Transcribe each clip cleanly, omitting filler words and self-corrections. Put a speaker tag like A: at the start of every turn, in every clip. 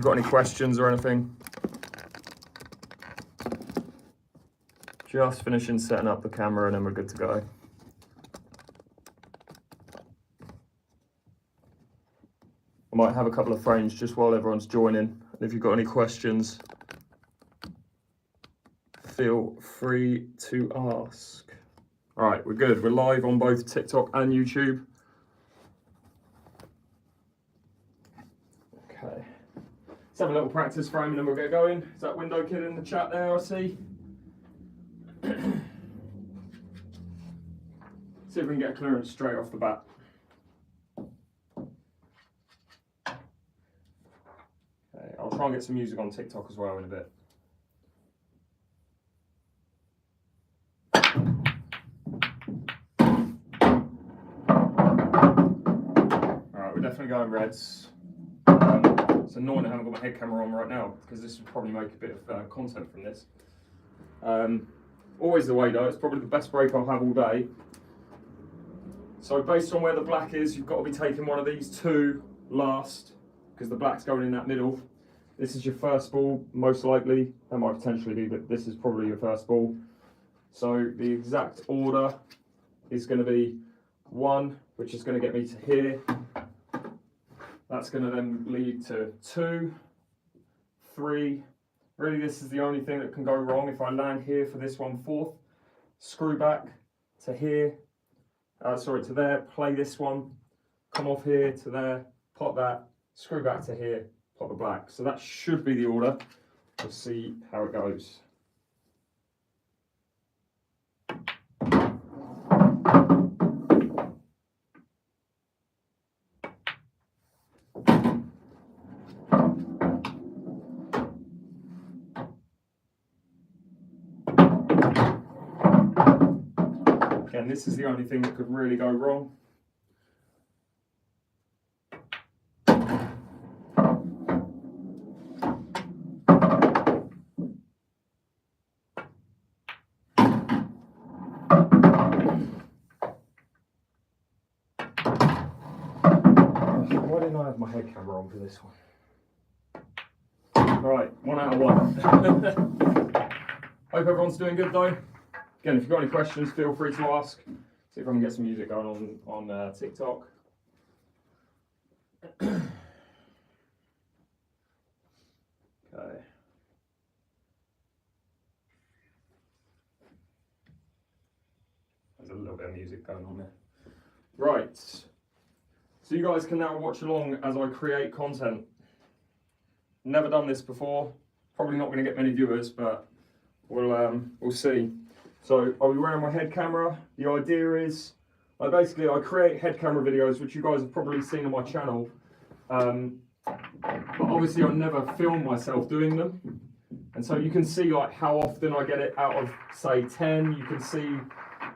A: you've got any questions or anything. Just finishing setting up the camera and then we're good to go. I might have a couple of frames just while everyone's joining. And if you've got any questions, feel free to ask. All right, we're good. We're live on both TikTok and YouTube. Okay. Let's have a little practice frame and then we'll get going. Is that window kid in the chat there, I see? See if we can get a clearance straight off the bat. Okay, I'll try and get some music on TikTok as well in a bit. Alright, we're definitely going reds. It's annoying I haven't got my head camera on right now because this would probably make a bit of content from this. Always the way though, it's probably the best break I'll have all day. So based on where the black is, you've got to be taking one of these two last because the black's going in that middle. This is your first ball, most likely. That might potentially be, but this is probably your first ball. So the exact order is going to be 1, which is going to get me to here. That's going to then lead to 2, 3. Really, this is the only thing that can go wrong. If I land here for this 1/4, screw back to here, to there, play this one, come off here to there, pop that, screw back to here, pop the black. So that should be the order. We'll see how it goes. Again, this is the only thing that could really go wrong. Why didn't I have my head camera on for this one? Alright, 1 out of 1. Hope everyone's doing good though. Again, if you've got any questions, feel free to ask. See if I can get some music going on TikTok. Okay. There's a little bit of music going on there. Right. So you guys can now watch along as I create content. Never done this before. Probably not going to get many viewers, but we'll see. So I'll be wearing my head camera. The idea is, I create head camera videos, which you guys have probably seen on my channel. But obviously I never film myself doing them. And so you can see like how often I get it out of say 10. You can see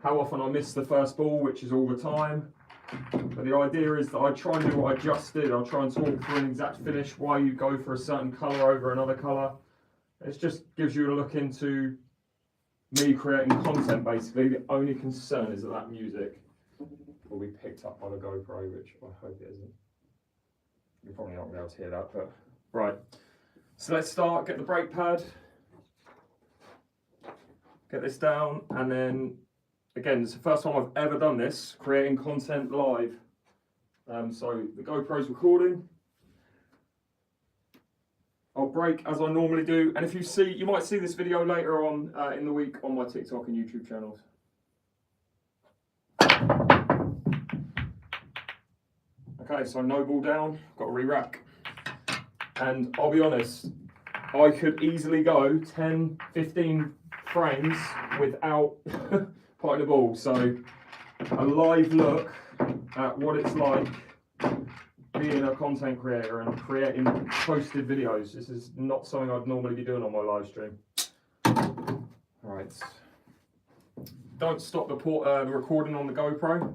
A: how often I miss the first ball, which is all the time. But the idea is that I try and do what I just did. I'll try and talk through an exact finish, why you go for a certain colour over another colour. It just gives you a look into me creating content basically. The only concern is that music will be picked up by the GoPro, which I hope it isn't. You're probably not going to be able to hear that, but right. So let's start, get the brake pad, get this down, and then again, it's the first time I've ever done this, creating content live. So the GoPro's recording. I'll brake as I normally do, and if you see, you might see this video later on in the week on my TikTok and YouTube channels. Okay, so no ball down, got to re-rack. And I'll be honest, I could easily go 10, 15 frames without putting the ball. So a live look at what it's like being a content creator and creating posted videos. This is not something I'd normally be doing on my live stream. Right. Don't stop the recording on the GoPro.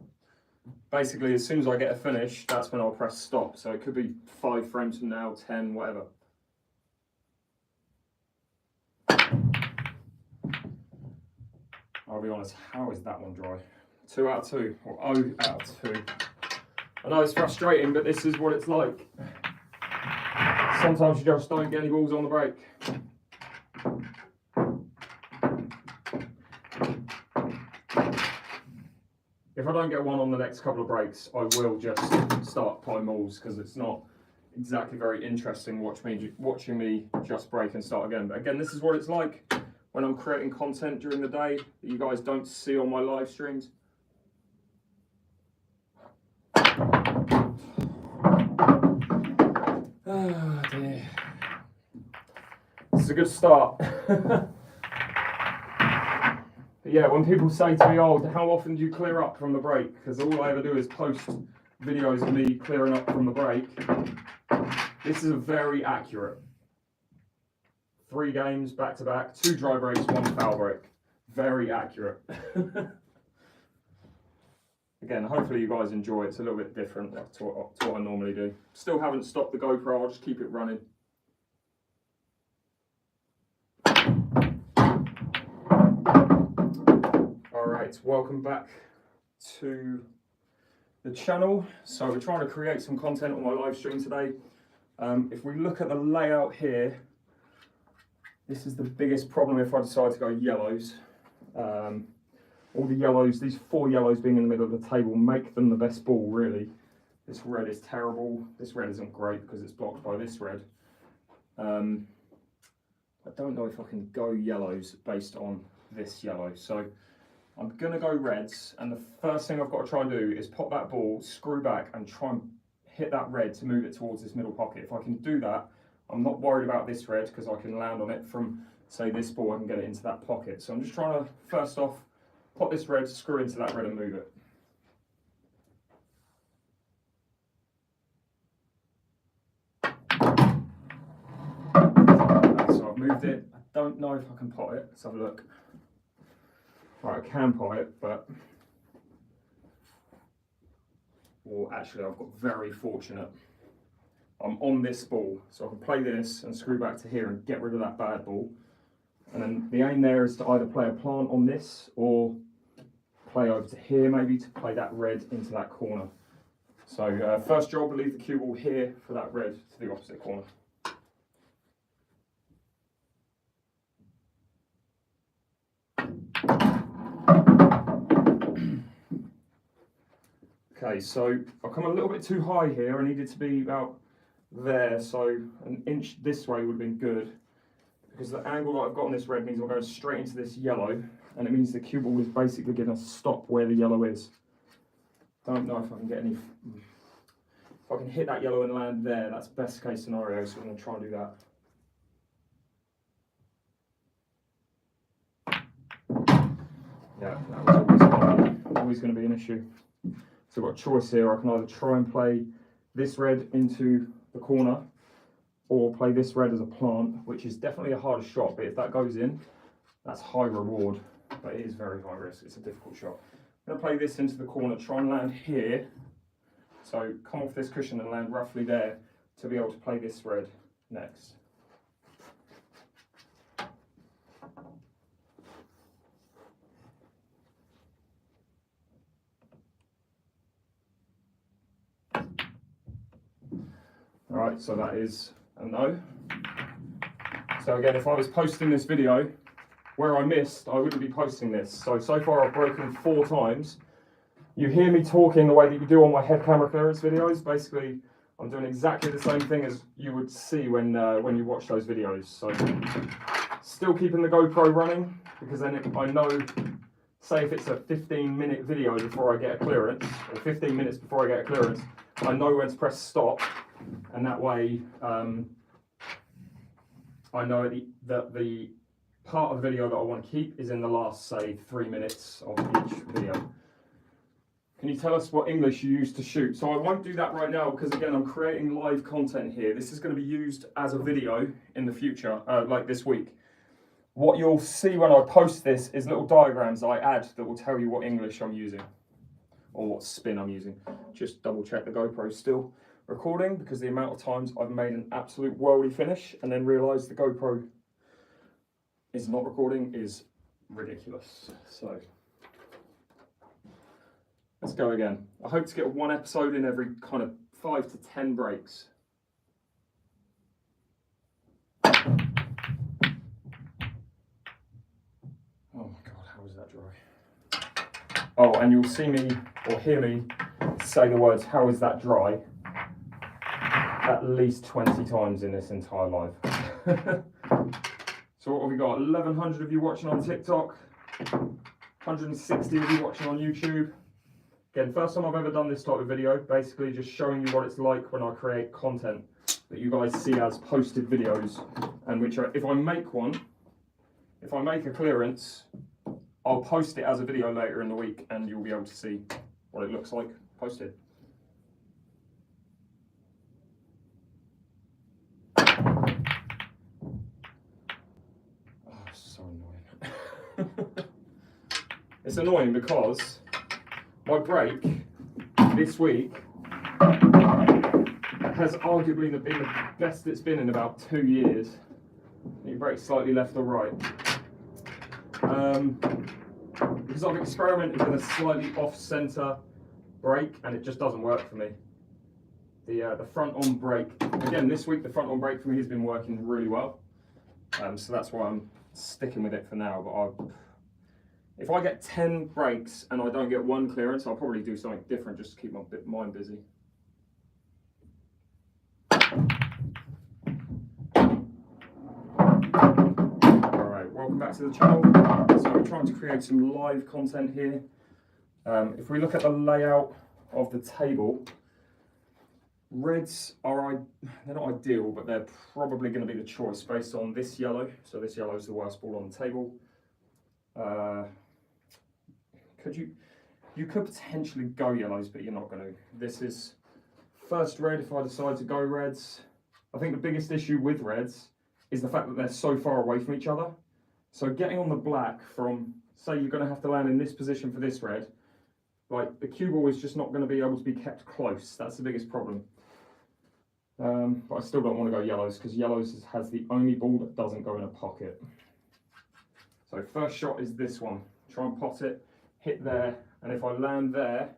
A: Basically, as soon as I get a finish, that's when I'll press stop. So it could be 5 frames from now, 10, whatever. I'll be honest, how is that one dry? 2 out of 2, or 0 out of 2. I know it's frustrating, but this is what it's like. sometimes you just don't get any balls on the break. If I don't get one on the next couple of breaks, I will just start putting balls because it's not exactly very interesting watching me just break and start again. But again, this is what it's like when I'm creating content during the day that you guys don't see on my live streams. Oh dear. This is a good start. But yeah, when people say to me, oh, how often do you clear up from the break? Because all I ever do is post videos of me clearing up from the break. This is very accurate. 3 games back to back, 2 dry breaks, 1 foul break. Very accurate. Again, hopefully you guys enjoy it. It's a little bit different to what I normally do. Still haven't stopped the GoPro, I'll just keep it running. Alright, welcome back to the channel. So we're trying to create some content on my live stream today. If we look at the layout here, this is the biggest problem if I decide to go yellows. All the yellows, these 4 yellows being in the middle of the table, make them the best ball, really. This red is terrible. This red isn't great because it's blocked by this red. I don't know if I can go yellows based on this yellow. So I'm going to go reds, and the first thing I've got to try and do is pop that ball, screw back, and try and hit that red to move it towards this middle pocket. If I can do that, I'm not worried about this red because I can land on it from, say, this ball. I can get it into that pocket. So I'm just trying to, first off, pop this red, screw into that red and move it. So I've moved it. I don't know if I can pot it. Let's have a look. Right, I can pot it, but... Or actually, I've got very fortunate. I'm on this ball, so I can play this and screw back to here and get rid of that bad ball. And then the aim there is to either play a plant on this or play over to here maybe to play that red into that corner. So first job, leave the cue ball here for that red to the opposite corner. Okay, so I've come a little bit too high here. I needed to be about there, so an inch this way would have been good. Because the angle that I've got on this red means I'm going straight into this yellow, and it means the cue ball is basically going to stop where the yellow is. Don't know if I can get any... If I can hit that yellow and land there, that's best case scenario, so I'm going to try and do that. Yeah, that was always going to be an issue. So I've got a choice here. I can either try and play this red into the corner or play this red as a plant, which is definitely a harder shot, but if that goes in, that's high reward, but it is very high risk. It's a difficult shot. I'm going to play this into the corner, try and land here. So come off this cushion and land roughly there to be able to play this red next. Alright, so that is a no. So again, if I was posting this video where I missed, I wouldn't be posting this. So far I've broken 4 times. You hear me talking the way that you do on my head camera clearance videos. Basically, I'm doing exactly the same thing as you would see when you watch those videos. So still keeping the GoPro running, because then I know, say if it's a 15-minute video before I get a clearance, or 15 minutes before I get a clearance, I know when to press stop. And that way, I know that the part of the video that I want to keep is in the last, say, 3 minutes of each video. Can you tell us what English you use to shoot? So I won't do that right now because, again, I'm creating live content here. This is going to be used as a video in the future, like this week. What you'll see when I post this is little diagrams I add that will tell you what English I'm using or what spin I'm using. Just double check the GoPro's still recording, because the amount of times I've made an absolute worldy finish and then realised the GoPro is not recording is ridiculous. So let's go again. I hope to get 1 episode in every kind of 5 to 10 breaks. dry? Oh, and you'll see me or hear me say the words, how is that dry? At least 20 times in this entire live. So what have we got? 1,100 of you watching on TikTok, 160 of you watching on YouTube. Again, first time I've ever done this type of video, basically just showing you what it's like when I create content that you guys see as posted videos, and which are, if I make one, if I make a clearance, I'll post it as a video later in the week and you'll be able to see what it looks like posted. Oh, so annoying. It's annoying because my break this week has arguably been the best it's been in about 2 years. You break slightly left or right. Because I've experimented with a slightly off-centre brake and it just doesn't work for me. The front-on brake, again this week the front-on brake for me has been working really well. So that's why I'm sticking with it for now. But if I get 10 brakes and I don't get one clearance, I'll probably do something different just to keep my mind busy. Welcome back to the channel. So we're trying to create some live content here. If we look at the layout of the table, reds are, they're not ideal, but they're probably going to be the choice based on this yellow. So this yellow is the worst ball on the table. You could potentially go yellows, but you're not going to. This is first red if I decide to go reds. I think the biggest issue with reds is the fact that they're so far away from each other. So getting on the black from, say you're going to have to land in this position for this red, like the cue ball is just not going to be able to be kept close. That's the biggest problem. But I still don't want to go yellows because yellows has the only ball that doesn't go in a pocket. So first shot is this one. Try and pot it, hit there, and if I land there,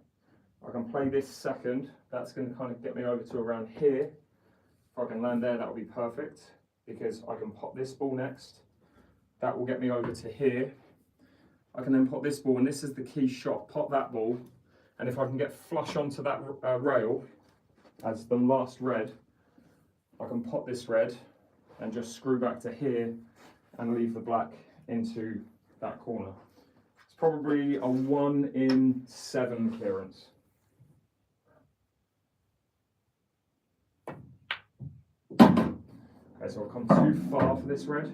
A: I can play this second. That's going to kind of get me over to around here. If I can land there, that will be perfect because I can pop this ball next. That will get me over to here. I can then pop this ball, and this is the key shot, pop that ball, and if I can get flush onto that rail as the last red, I can pop this red and just screw back to here and leave the black into that corner. It's probably a 1 in 7 clearance. Okay, so I've come too far for this red.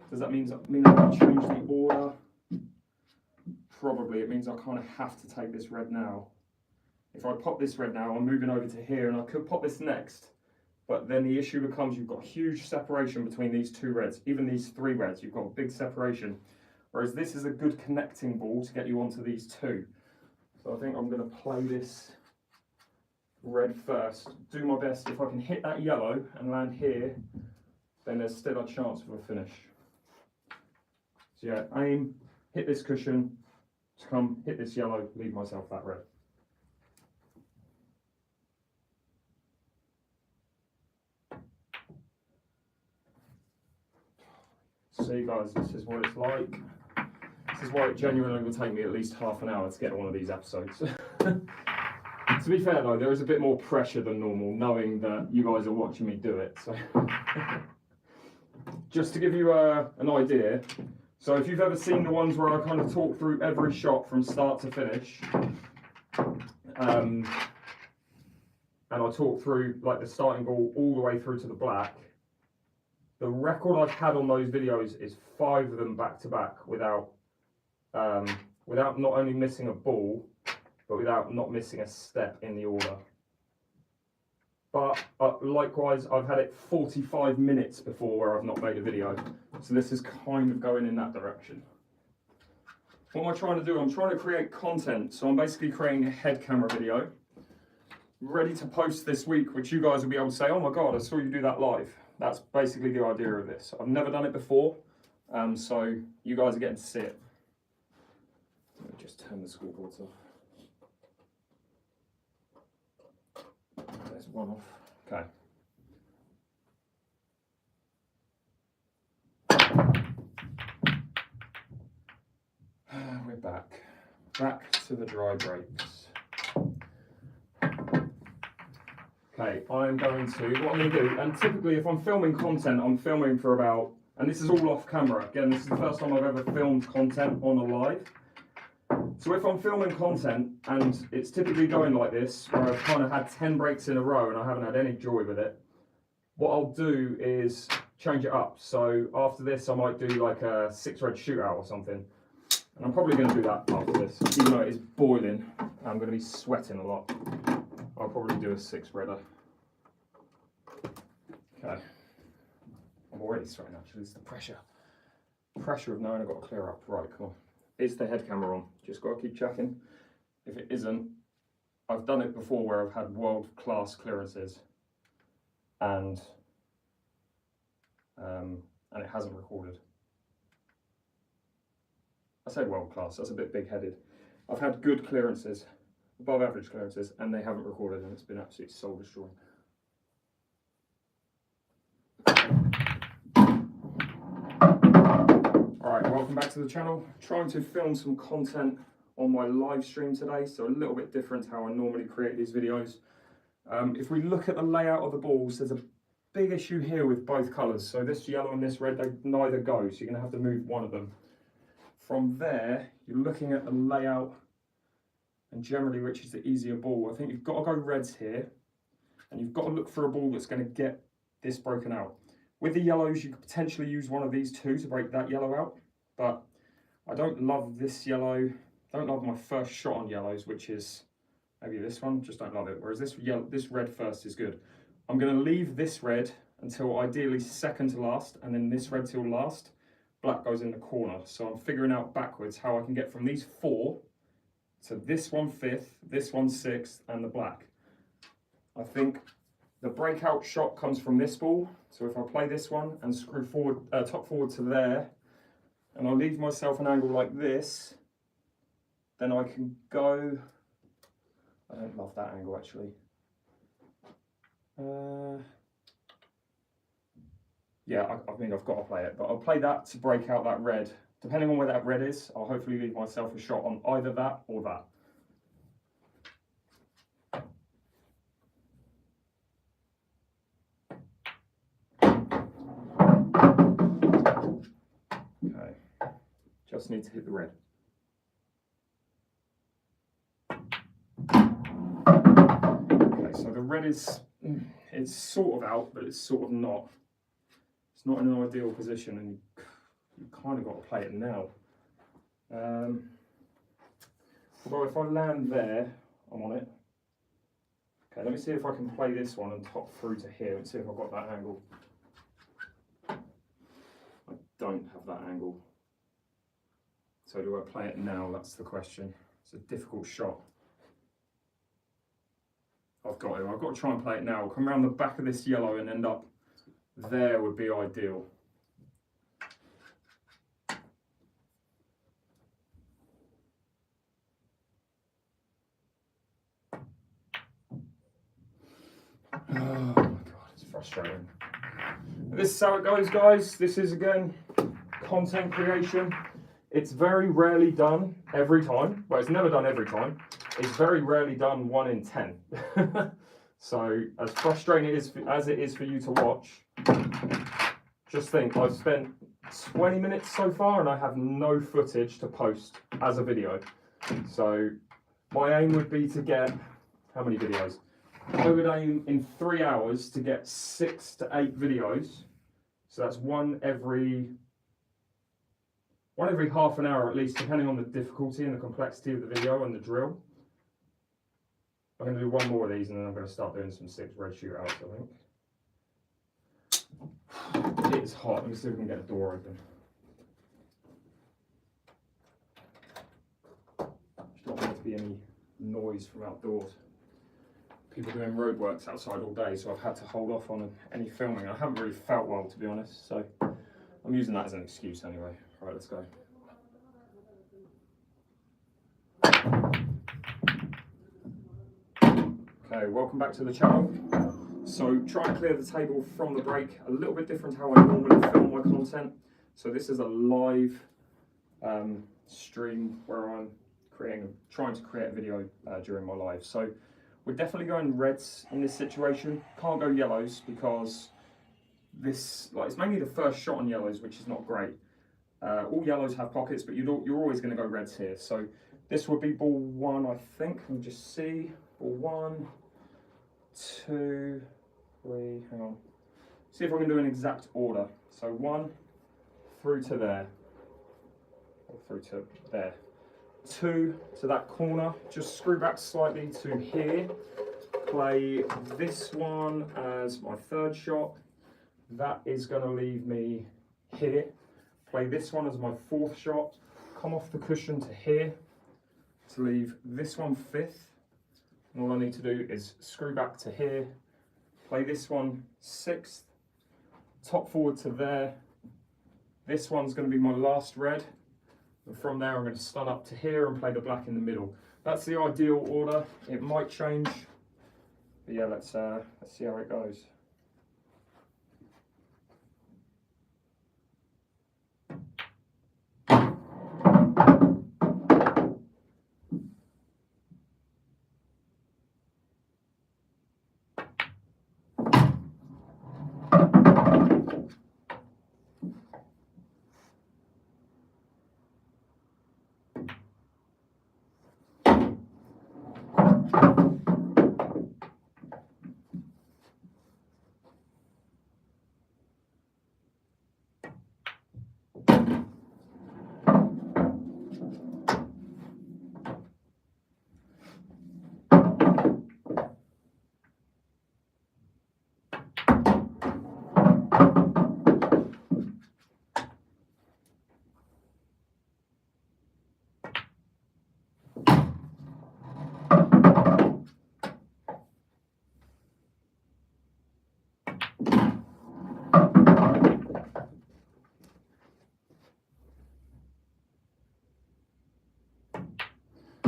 A: Does that mean I can change the order? Probably. It means I kind of have to take this red now. If I pop this red now, I'm moving over to here, and I could pop this next, but then the issue becomes you've got huge separation between these 2 reds, even these 3 reds, you've got a big separation. Whereas this is a good connecting ball to get you onto these 2. So I think I'm going to play this red first, do my best. If I can hit that yellow and land here, then there's still a chance of a finish. So yeah, aim, hit this cushion, come, hit this yellow, leave myself that red. See guys, this is what it's like. This is why it genuinely will take me at least half an hour to get one of these episodes. To be fair though, there is a bit more pressure than normal knowing that you guys are watching me do it. So just to give you an idea, so if you've ever seen the ones where I kind of talk through every shot from start to finish, and I talk through like the starting ball all the way through to the black, the record I've had on those videos is 5 of them back to back without not only missing a ball, but without not missing a step in the order. But likewise, I've had it 45 minutes before where I've not made a video. So this is kind of going in that direction. What am I trying to do? I'm trying to create content. So I'm basically creating a head camera video, ready to post this week, which you guys will be able to say, oh my God, I saw you do that live. That's basically the idea of this. I've never done it before, so you guys are getting to see it. Let me just turn the scoreboards off. There's one off. Okay. back to the dry breaks. Okay, I'm going to, what I'm going to do, and typically if I'm filming content, I'm filming for about, and this is all off camera, again, this is the first time I've ever filmed content on a live. So if I'm filming content and it's typically going like this, where I've kind of had 10 breaks in a row and I haven't had any joy with it, what I'll do is change it up. So after this, I might do like a 6 red shootout or something. And I'm probably going to do that after this, even though it is boiling. I'm going to be sweating a lot. I'll probably do a 6 redder. Okay. I'm already sweating actually, it's the pressure. Pressure of knowing I've got to clear up. Right, come on. Is the head camera on? Just got to keep checking. If it isn't, I've done it before where I've had world-class clearances and it hasn't recorded. I say world-class, that's a bit big-headed. I've had good clearances, above average clearances, and they haven't recorded, and it's been absolutely soul destroying. Alright, welcome back to the channel. Trying to film some content on my live stream today, so a little bit different to how I normally create these videos. If we look at the layout of the balls, there's a big issue here with both colours. So this yellow and this red, they neither go, so you're going to have to move one of them. From there, you're looking at the layout and generally which is the easier ball. I think you've got to go reds here and you've got to look for a ball that's going to get this broken out. With the yellows, you could potentially use one of these two to break that yellow out, but I don't love this yellow. I don't love my first shot on yellows, which is maybe this one, just don't love it. Whereas this red first is good. I'm going to leave this red until ideally second to last, and then this red till last. Black goes in the corner. So I'm figuring out backwards how I can get from these 4 to this one 5th, this one 6th, and the black. I think the breakout shot comes from this ball. So if I play this one and screw forward, top forward to there, and I leave myself an angle like this, then I can go, I don't love that angle actually. Yeah, I mean, I've got to play it, but I'll play that to break out that red. Depending on where that red is, I'll hopefully leave myself a shot on either that or that. Okay, just need to hit the red. Okay, so the red is, it's sort of out, but it's sort of not. It's not in an ideal position, and you kind of got to play it now. Although if I land there, I'm on it. Okay, let me see if I can play this one and top through to here and see if I've got that angle. I don't have that angle. So do I play it now? That's the question. It's a difficult shot. I've got to try and play it now. I'll come around the back of this yellow and end up there would be ideal. Oh my God, it's frustrating. This is how it goes, guys. This is, again, content creation. It's very rarely done every time. Well, it's never done every time. It's very rarely done 1 in 10. So, as frustrating as it is for you to watch, just think, I've spent 20 minutes so far and I have no footage to post as a video. So, my aim would be to get, how many videos? I would aim in 3 hours to get 6 to 8 videos. So that's one every half an hour at least, depending on the difficulty and the complexity of the video and the drill. I'm going to do one more of these and then I'm going to start doing some 6 red shootouts, I think. It is hot. Let me see if we can get a door open. There's not going to be any noise from outdoors. People doing roadworks outside all day, so I've had to hold off on any filming. I haven't really felt well, to be honest, so I'm using that as an excuse anyway. All right, let's go. Okay, welcome back to the channel. So try and clear the table from the break. A little bit different to how I normally film my content. So this is a live stream where I'm trying to create a video during my live. So we're definitely going reds in this situation. Can't go yellows because this, like, it's mainly the first shot on yellows, which is not great. All yellows have pockets, but you're always going to go reds here. So this would be ball 1, I think. Let me just see. Ball 1, 2, 3. Hang on. See if I can do an exact order. So 1 through to there, or through to there. 2 to that corner. Just screw back slightly to here. Play this one as my 3rd shot. That is going to leave me here. Play this one as my 4th shot. Come off the cushion to here to leave this one 5th. And all I need to do is screw back to here. Play this one 6th. Top forward to there. This one's going to be my last red. And from there I'm going to stun up to here and play the black in the middle. That's the ideal order. It might change. But yeah, let's see how it goes.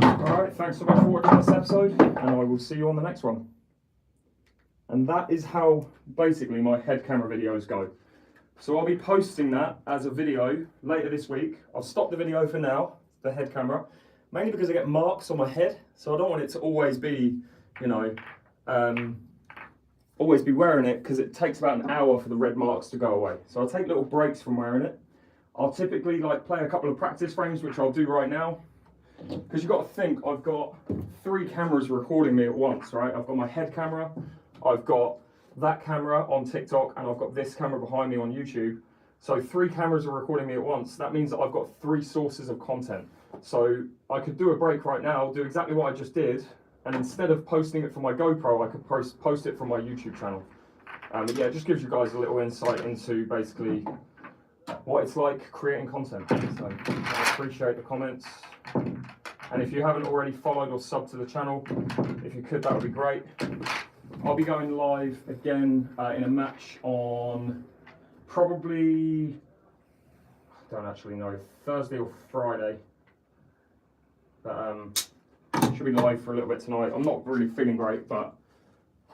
A: Alright, thanks so much for watching this episode, and I will see you on the next one. And that is how basically my head camera videos go. So I'll be posting that as a video later this week. I'll stop the video for now, the head camera, mainly because I get marks on my head, so I don't want it to always be, you know, always be wearing it, because it takes about an hour for the red marks to go away. So I'll take little breaks from wearing it. I'll typically play a couple of practice frames, which I'll do right now. Because you've got to think, I've got 3 cameras recording me at once, right? I've got my head camera, I've got that camera on TikTok, and I've got this camera behind me on YouTube. So 3 cameras are recording me at once. That means that I've got 3 sources of content. So I could do a break right now, do exactly what I just did, and instead of posting it from my GoPro, I could post it from my YouTube channel. But yeah, it just gives you guys a little insight into basically what it's like creating content. So I appreciate the comments. And if you haven't already followed or subbed to the channel, if you could, that would be great. I'll be going live again in a match on probably, I don't actually know, Thursday or Friday. But should be live for a little bit tonight. I'm not really feeling great, but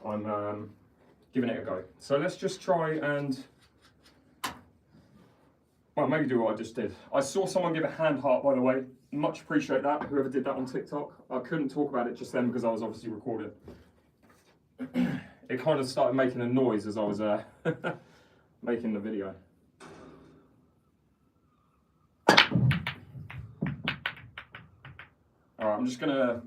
A: I'm giving it a go. So let's just try and, well, maybe do what I just did. I saw someone give a hand heart, by the way. Much appreciate that, whoever did that on TikTok. I couldn't talk about it just then because I was obviously recording. It kind of started making a noise as I was making the video. Alright, I'm just going to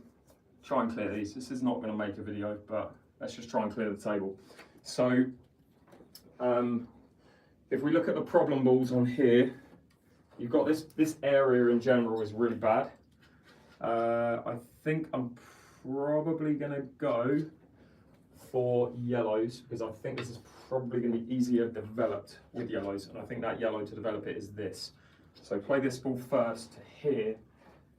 A: try and clear these. This is not going to make a video, but let's just try and clear the table. So, if we look at the problem balls on here, you've got this area in general is really bad. I think I'm probably going to go for yellows, because I think this is probably going to be easier developed with yellows, and I think that yellow to develop it is this. So play this ball first to here.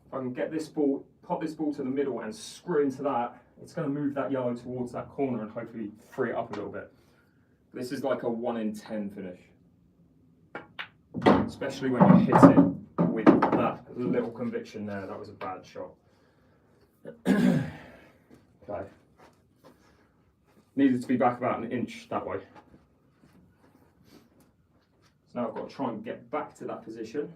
A: If I can get this ball, pop this ball to the middle and screw into that, it's going to move that yellow towards that corner and hopefully free it up a little bit. This is like a 1 in 10 finish. Especially when you hit it with that little conviction there. That was a bad shot. Okay. Needed to be back about 1 inch that way. So now I've got to try and get back to that position.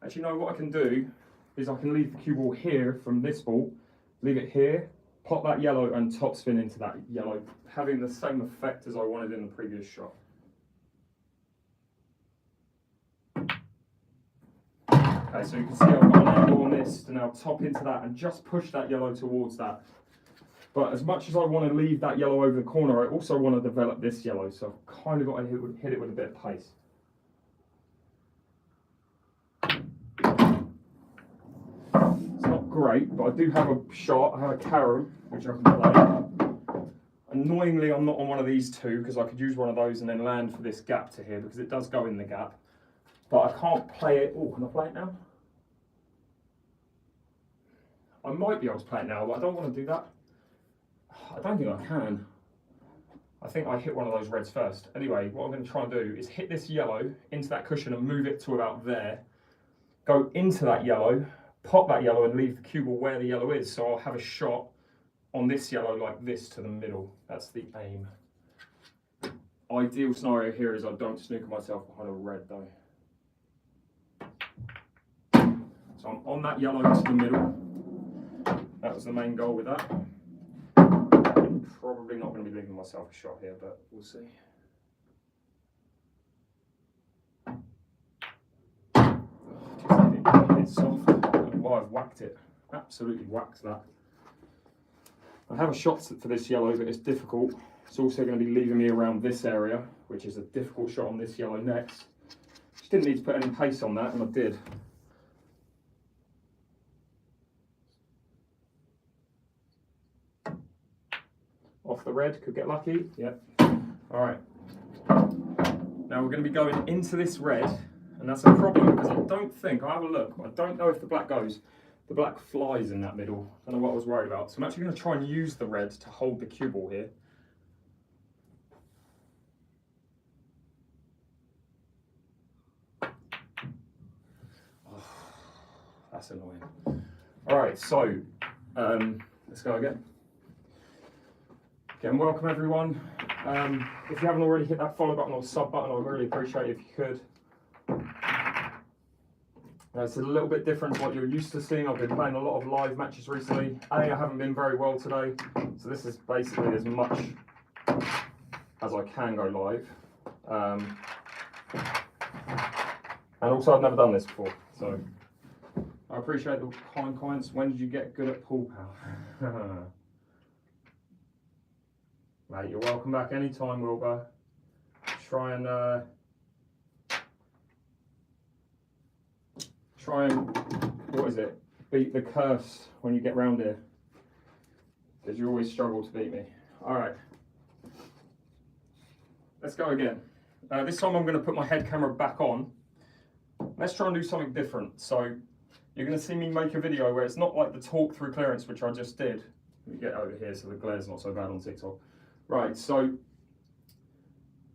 A: Actually, no, what I can do is I can leave the cue ball here from this ball, leave it here, pop that yellow and top spin into that yellow, having the same effect as I wanted in the previous shot. Okay, so you can see I've got an angle on this to now top into that and just push that yellow towards that. But as much as I want to leave that yellow over the corner, I also want to develop this yellow, so I've kind of got to hit it with a bit of pace. It's not great, but I do have a shot, I have a carom, which I can play. Annoyingly, I'm not on one of these two, because I could use one of those and then land for this gap to here, because it does go in the gap. But I can't play it. Oh, can I play it now? I might be able to play it now, but I don't want to do that. I don't think I can. I think I hit one of those reds first. Anyway, what I'm going to try and do is hit this yellow into that cushion and move it to about there. Go into that yellow, pop that yellow and leave the cue ball where the yellow is. So I'll have a shot on this yellow like this to the middle. That's the aim. Ideal scenario here is I don't snooker myself behind a red though. So I'm on that yellow to the middle. That was the main goal with that. Probably not going to be leaving myself a shot here, but we'll see. It's soft. Well, I've whacked it. Absolutely whacked that. I have a shot for this yellow, but it's difficult. It's also going to be leaving me around this area, which is a difficult shot on this yellow next. Just didn't need to put any pace on that, and I did. Off the red, could get lucky. Yep. All right. Now we're going to be going into this red, and that's a problem because I don't think, I'll have a look, I don't know if the black goes. The black flies in that middle. I don't know what I was worried about. So I'm actually going to try and use the red to hold the cue ball here. Oh, that's annoying. All right, so let's go again. Again, welcome everyone. If you haven't already hit that follow button or sub button, I'd really appreciate it if you could. It's a little bit different to what you're used to seeing. I've been playing a lot of live matches recently. I haven't been very well today, so this is basically as much as I can go live. And also I've never done this before, so I appreciate the kind comments. When did you get good at pool, pal? Mate, you're welcome back anytime, Wilbur. Try and what is it? Beat the curse when you get round here, because you always struggle to beat me. All right, let's go again. This time I'm going to put my head camera back on. Let's try and do something different. So you're going to see me make a video where it's not like the talk through clearance, which I just did. Let me get over here so the glare's not so bad on TikTok. Right, so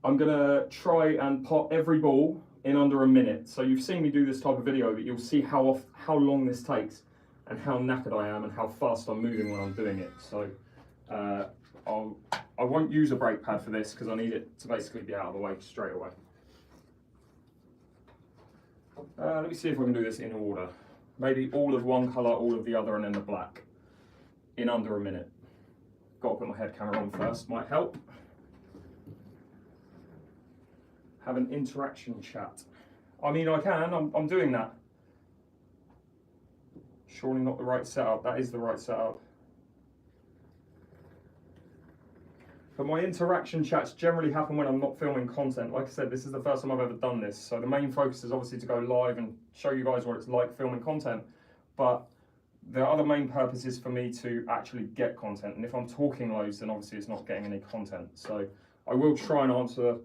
A: I'm going to try and pot every ball in under a minute. So you've seen me do this type of video, but you'll see how long this takes and how knackered I am and how fast I'm moving when I'm doing it. So I won't use a brake pad for this because I need it to basically be out of the way straight away. Let me see if I can do this in order. Maybe all of one colour, all of the other, and then the black in under a minute. Got to put my head camera on first, might help. Have an interaction chat. I mean, I can, I'm doing that. Surely not the right setup. That is the right setup. But my interaction chats generally happen when I'm not filming content. Like I said, this is the first time I've ever done this. So the main focus is obviously to go live and show you guys what it's like filming content. But the other main purpose is for me to actually get content. And if I'm talking loads, then obviously it's not getting any content. So I will try and answer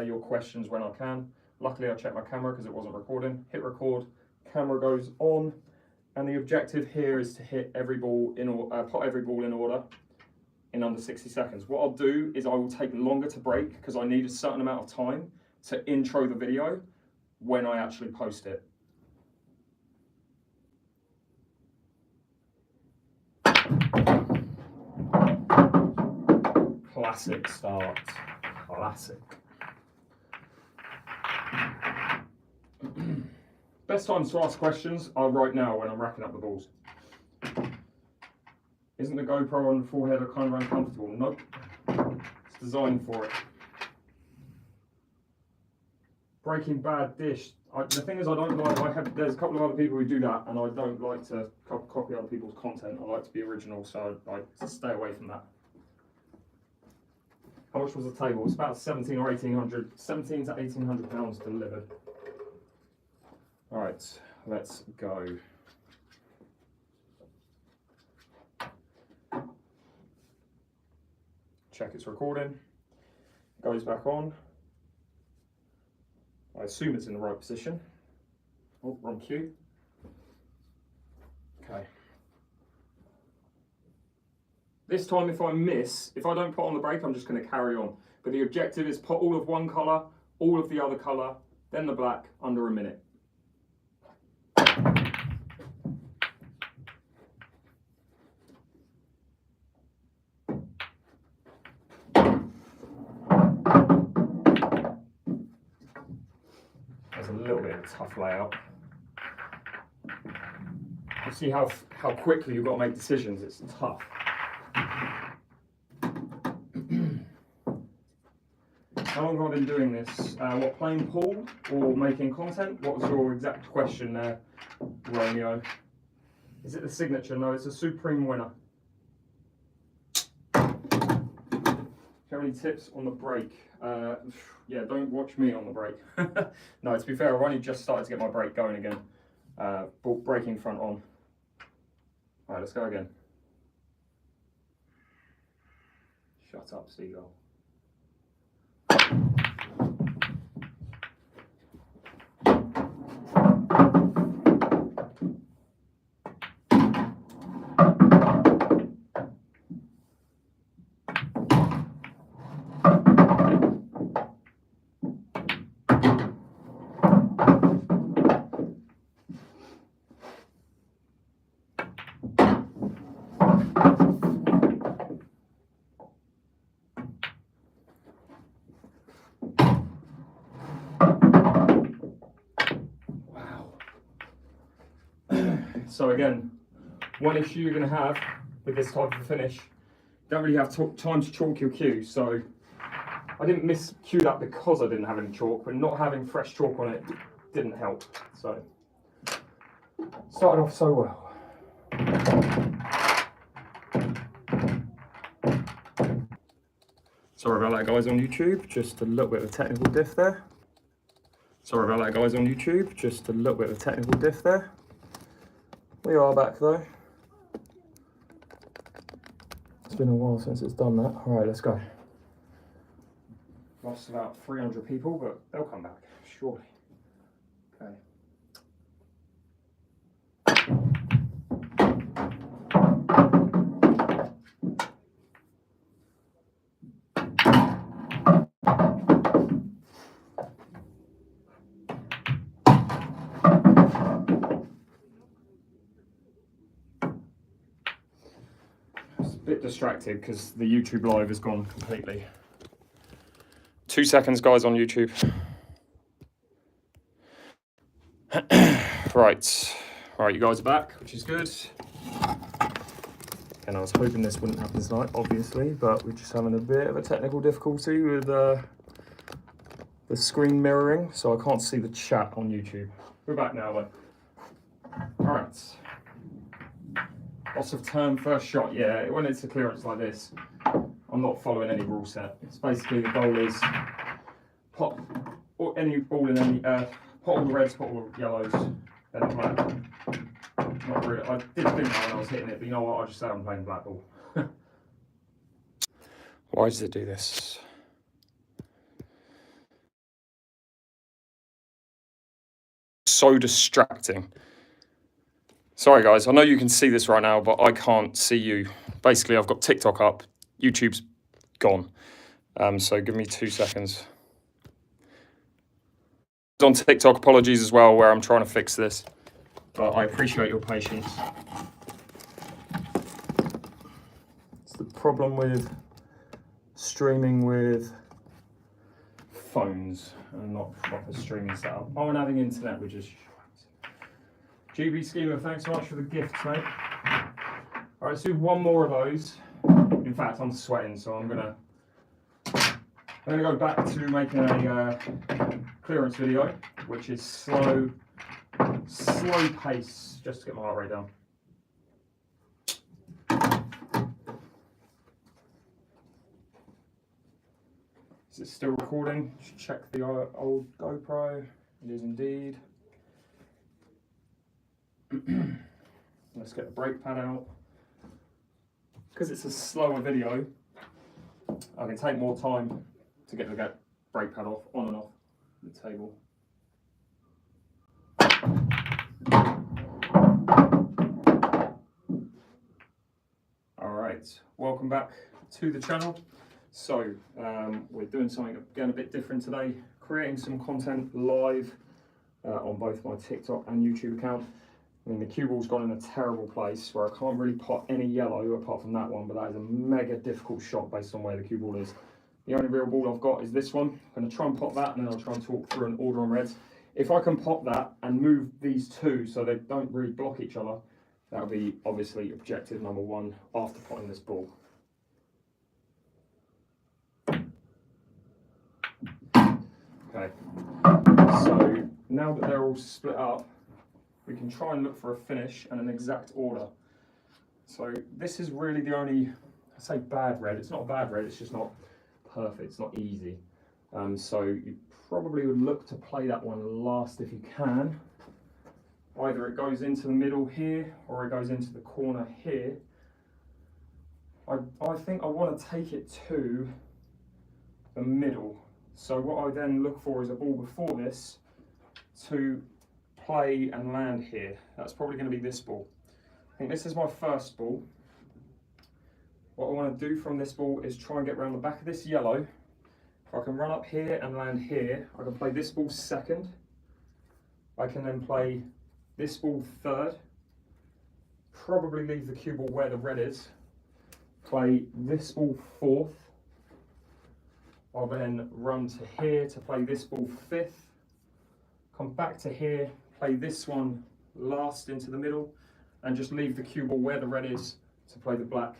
A: your questions when I can. Luckily I checked my camera because it wasn't recording. Hit record, camera goes on. And the objective here is to hit every ball in order, pot every ball in order in under 60 seconds. What I'll do is I will take longer to break because I need a certain amount of time to intro the video when I actually post it. Classic start. Classic. Best times to ask questions are right now when I'm racking up the balls. Isn't the GoPro on the forehead kind of uncomfortable? Nope. It's designed for it. Breaking Bad dish. The thing is, I don't like. There's a couple of other people who do that, and I don't like to copy other people's content. I like to be original, so I like to stay away from that. How much was the table? It's about 17 or 1800, 17 to 1800 pounds delivered. All right, let's go. Check it's recording. Goes back on. I assume it's in the right position. Oh, wrong cue. Okay. This time if I don't put on the brake, I'm just going to carry on. But the objective is put all of one colour, all of the other colour, then the black, under a minute. There's a little bit of a tough layout. You see how quickly you've got to make decisions, it's tough. How long have I been doing this? What, playing pool or making content? What was your exact question there, Romeo? Is it the signature? No, it's a Supreme winner. Do you have any tips on the brake? Yeah, don't watch me on the brake. No, to be fair, I've only just started to get my brake going again. Braking front on. All right, let's go again. Shut up, seagull. So again, one issue you're going to have with this type of finish, you don't really have time to chalk your cue. So I didn't miscue that because I didn't have any chalk, but not having fresh chalk on it didn't help. So started off so well. Sorry about that, guys, on YouTube. Just a little bit of a technical diff there. Sorry about that, guys, on YouTube. Just a little bit of a technical diff there. We are back though. It's been a while since it's done that. All right, let's go. Lost about 300 people, but they'll come back, surely. Okay. Bit distracted because the YouTube live has gone completely. 2 seconds, guys, on YouTube. Right, you guys are back, which is good. And I was hoping this wouldn't happen tonight, obviously, but we're just having a bit of a technical difficulty with the screen mirroring, so I can't see the chat on YouTube. We're back now, though. All right. Loss of turn first shot, yeah, when it's a clearance like this, I'm not following any rule set. It's basically the goal is pop any ball in any, pot all the reds, pot all the yellows, then the black. Not really, I did think that when I was hitting it, but you know what, I just say I'm playing black ball. Why does it do this? So distracting. Sorry guys, I know you can see this right now, but I can't see you. Basically, I've got TikTok up, YouTube's gone. So give me 2 seconds. On TikTok, apologies as well, where I'm trying to fix this, but I appreciate your patience. It's the problem with streaming with phones and not proper streaming setup. Oh, and having internet, which is shite. GB Schemer, thanks so much for the gifts, mate. All right, let's do one more of those. In fact, I'm sweating, so I'm gonna go back to making a clearance video, which is slow pace, just to get my heart rate down. Is it still recording? Just check the old GoPro. It is indeed. Let's get the brake pad out. Because it's a slower video, I can take more time to get the brake pad off, on and off the table. Alright, welcome back to the channel. So, we're doing something again a bit different today, creating some content live on both my TikTok and YouTube account. I mean, the cue ball's gone in a terrible place where I can't really pot any yellow apart from that one, but that is a mega difficult shot based on where the cue ball is. The only real ball I've got is this one. I'm going to try and pot that, and then I'll try and talk through an order on reds. If I can pot that and move these two so they don't really block each other, that'll be obviously objective number one after potting this ball. Okay, so now that they're all split up, we can try and look for a finish and an exact order. So this is really the only, I say bad red, it's not a bad red, it's just not perfect, it's not easy. So you probably would look to play that one last if you can. Either it goes into the middle here or it goes into the corner here. I think I want to take it to the middle. So what I then look for is a ball before this to play and land here. That's probably going to be this ball. I think this is my first ball. What I want to do from this ball is try and get around the back of this yellow. If I can run up here and land here, I can play this ball second. I can then play this ball third. Probably leave the cue ball where the red is. Play this ball fourth. I'll then run to here to play this ball fifth. Come back to here, play this one last into the middle, and just leave the cue ball where the red is to play the black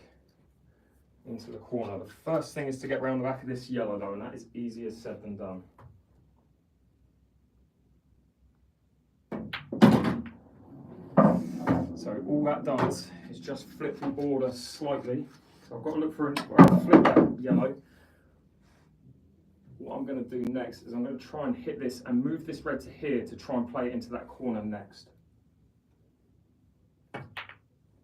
A: into the corner. The first thing is to get around the back of this yellow though, and that is easier said than done. So all that does is just flip the order slightly. So I've got to look for where I can flip that yellow. What I'm going to do next is I'm going to try and hit this and move this red to here to try and play it into that corner next.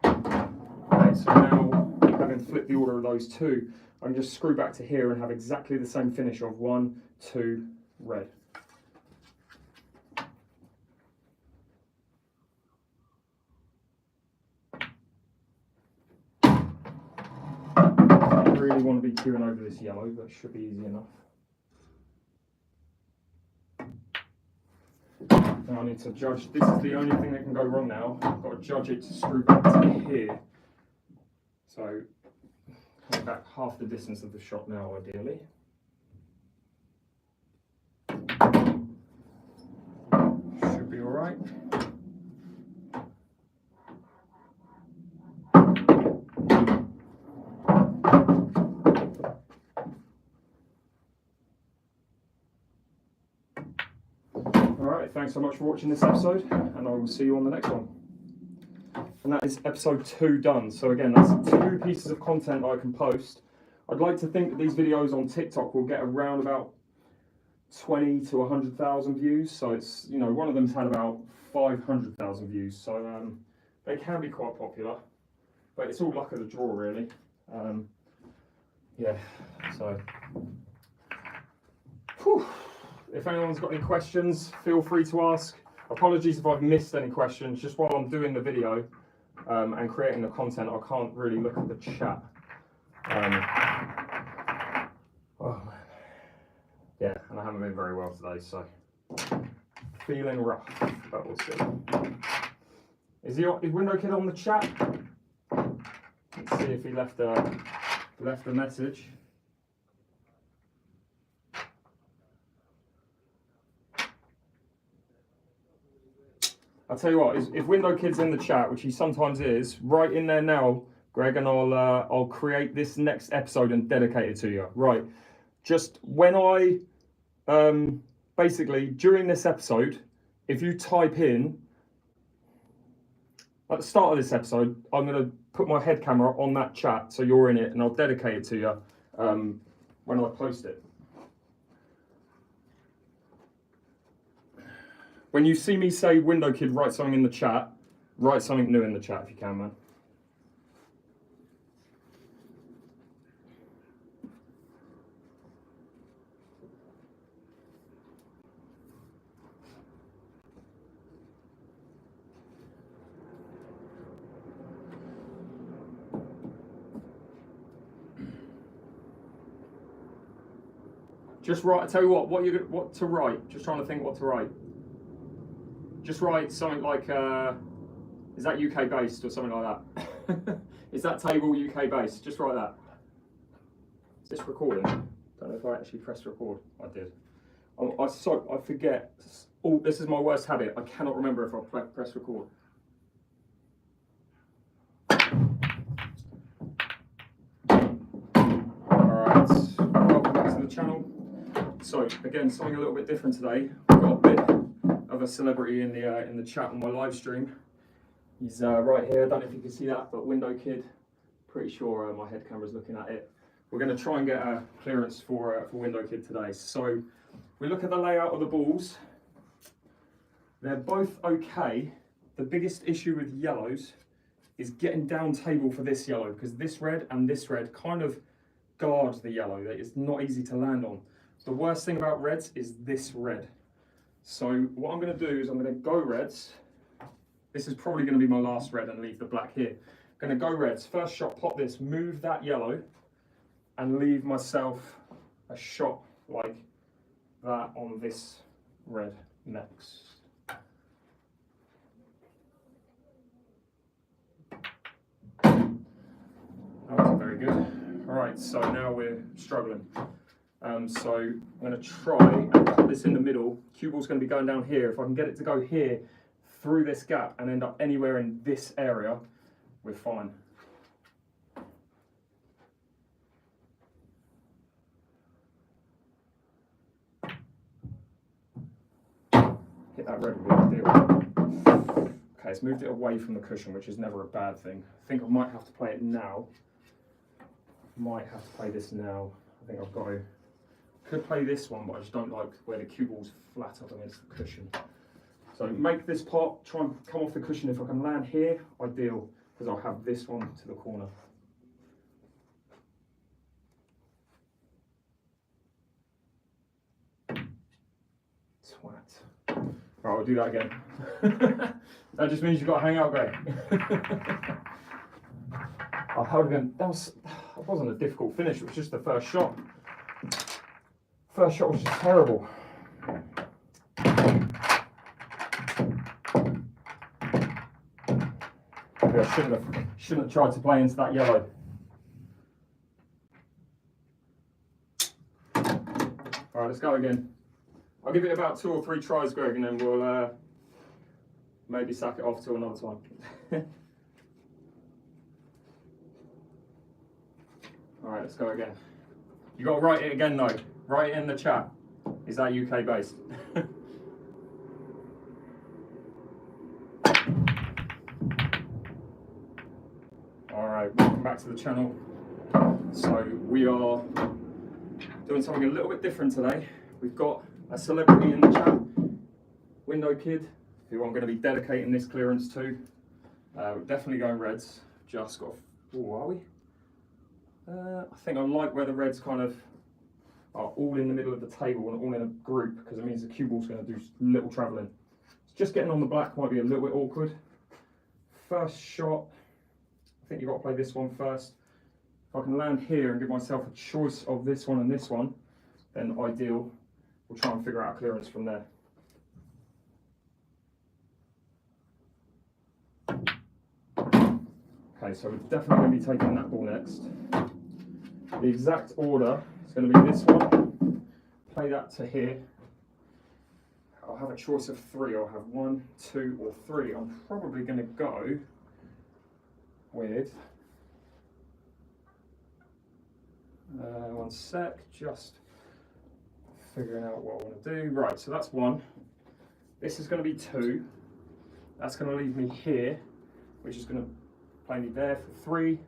A: Okay, so now having flipped the order of those two, I can just screw back to here and have exactly the same finish of 1, 2, red. I really want to be queuing over this yellow, but it should be easy enough. Now I need to judge, this is the only thing that can go wrong now. I've got to judge it to screw back to here. So, coming back half the distance of the shot now, ideally. Should be all right. Alright, thanks so much for watching this episode, and I will see you on the next one. And that is episode 2 done. So again, that's 2 pieces of content I can post. I'd like to think that these videos on TikTok will get around about 20 to 100,000 views. So it's, you know, one of them's had about 500,000 views. So they can be quite popular, but it's all luck of the draw really. Yeah, so. Whew. If anyone's got any questions, feel free to ask. Apologies if I've missed any questions. Just while I'm doing the video and creating the content, I can't really look at the chat. Oh man. Yeah, and I haven't been very well today, so feeling rough, but we'll see. Is Window Kid on the chat? Let's see if he left a message. I'll tell you what, if Window Kid's in the chat, which he sometimes is, right in there now, Greg, and I'll create this next episode and dedicate it to you. Right, just when I, basically, during this episode, if you type in, at the start of this episode, I'm going to put my head camera on that chat so you're in it, and I'll dedicate it to you when I post it. When you see me say Window Kid, write something in the chat, write something new in the chat if you can, man. Just write, I tell you what to write. Just trying to think what to write. Just write something like, is that UK based or something like that? Is that table UK based? Just write that. Is this recording? Don't know if I actually pressed record. I did. I forget. Oh, this is my worst habit. I cannot remember if I press record. Alright, welcome back to the channel. So again, something a little bit different today. We've got a bit of a celebrity in the chat on my live stream. He's right here. I don't know if you can see that, but Window Kid. Pretty sure my head camera's looking at it. We're going to try and get a clearance for Window Kid today. So we look at the layout of the balls. They're both okay. The biggest issue with yellows is getting down table for this yellow, because this red and this red kind of guard the yellow. It's not easy to land on. The worst thing about reds is this red. So what I'm going to do is I'm going to go reds. This is probably going to be my last red and leave the black here. I'm going to go reds. First shot, pop this, move that yellow, and leave myself a shot like that on this red next. That wasn't very good. All right, so now we're struggling. So I'm going to try and put this in the middle. Cue ball's going to be going down here. If I can get it to go here through this gap and end up anywhere in this area, we're fine. Hit that red with a deal. Okay, it's moved it away from the cushion, which is never a bad thing. I think I might have to play it now. Might have to play this now. I think I've got to. Could play this one, but I just don't like where the cue ball's flat up against the cushion. So make this pot, try and come off the cushion. If I can land here, ideal, because I'll have this one to the corner. Twat. Right, I'll do that again. That just means you've got to hang out, Greg. I held again. That wasn't a difficult finish, it was just the first shot. First shot was just terrible. Maybe I shouldn't have tried to play into that yellow. Alright, let's go again. I'll give it about 2 or 3 tries, Greg, and then we'll maybe sack it off to another time. Alright, let's go again. You got to write it again though. Write it in the chat. Is that UK based? Alright, welcome back to the channel. So we are doing something a little bit different today. We've got a celebrity in the chat, Window Kid, who I'm going to be dedicating this clearance to. We're definitely going reds. Just got. Oh, are we? I think I like where the reds kind of are all in the middle of the table and all in a group, because it means the cue ball's going to do little travelling. Just getting on the black might be a little bit awkward. First shot, I think you've got to play this one first. If I can land here and give myself a choice of this one and this one, then ideal. We'll try and figure out a clearance from there. Okay, so we're definitely going to be taking that ball next. The exact order is going to be this one. Play that to here. I'll have have a choice of 3, I'll have 1, 2 or 3. I'm probably going to go with, one sec, just figuring out what I want to do. Right, so that's 1. This is going to be 2. That's going to leave me here, which is going to play me there for 3.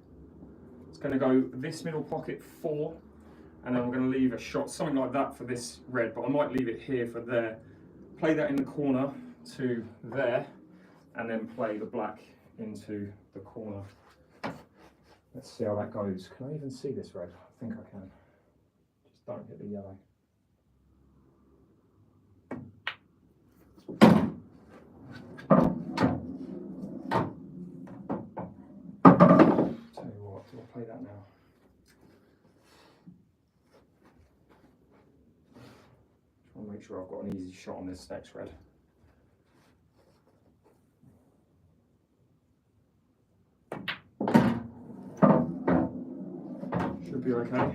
A: It's going to go this middle pocket 4, and then I'm going to leave a shot, something like that for this red, but I might leave it here for there. Play that in the corner to there, and then play the black into the corner. Let's see how that goes. Can I even see this red? I think I can. Just don't hit the yellow. Tell you what, I'll play that now. Just want to make sure I've got an easy shot on this next red. Should be okay.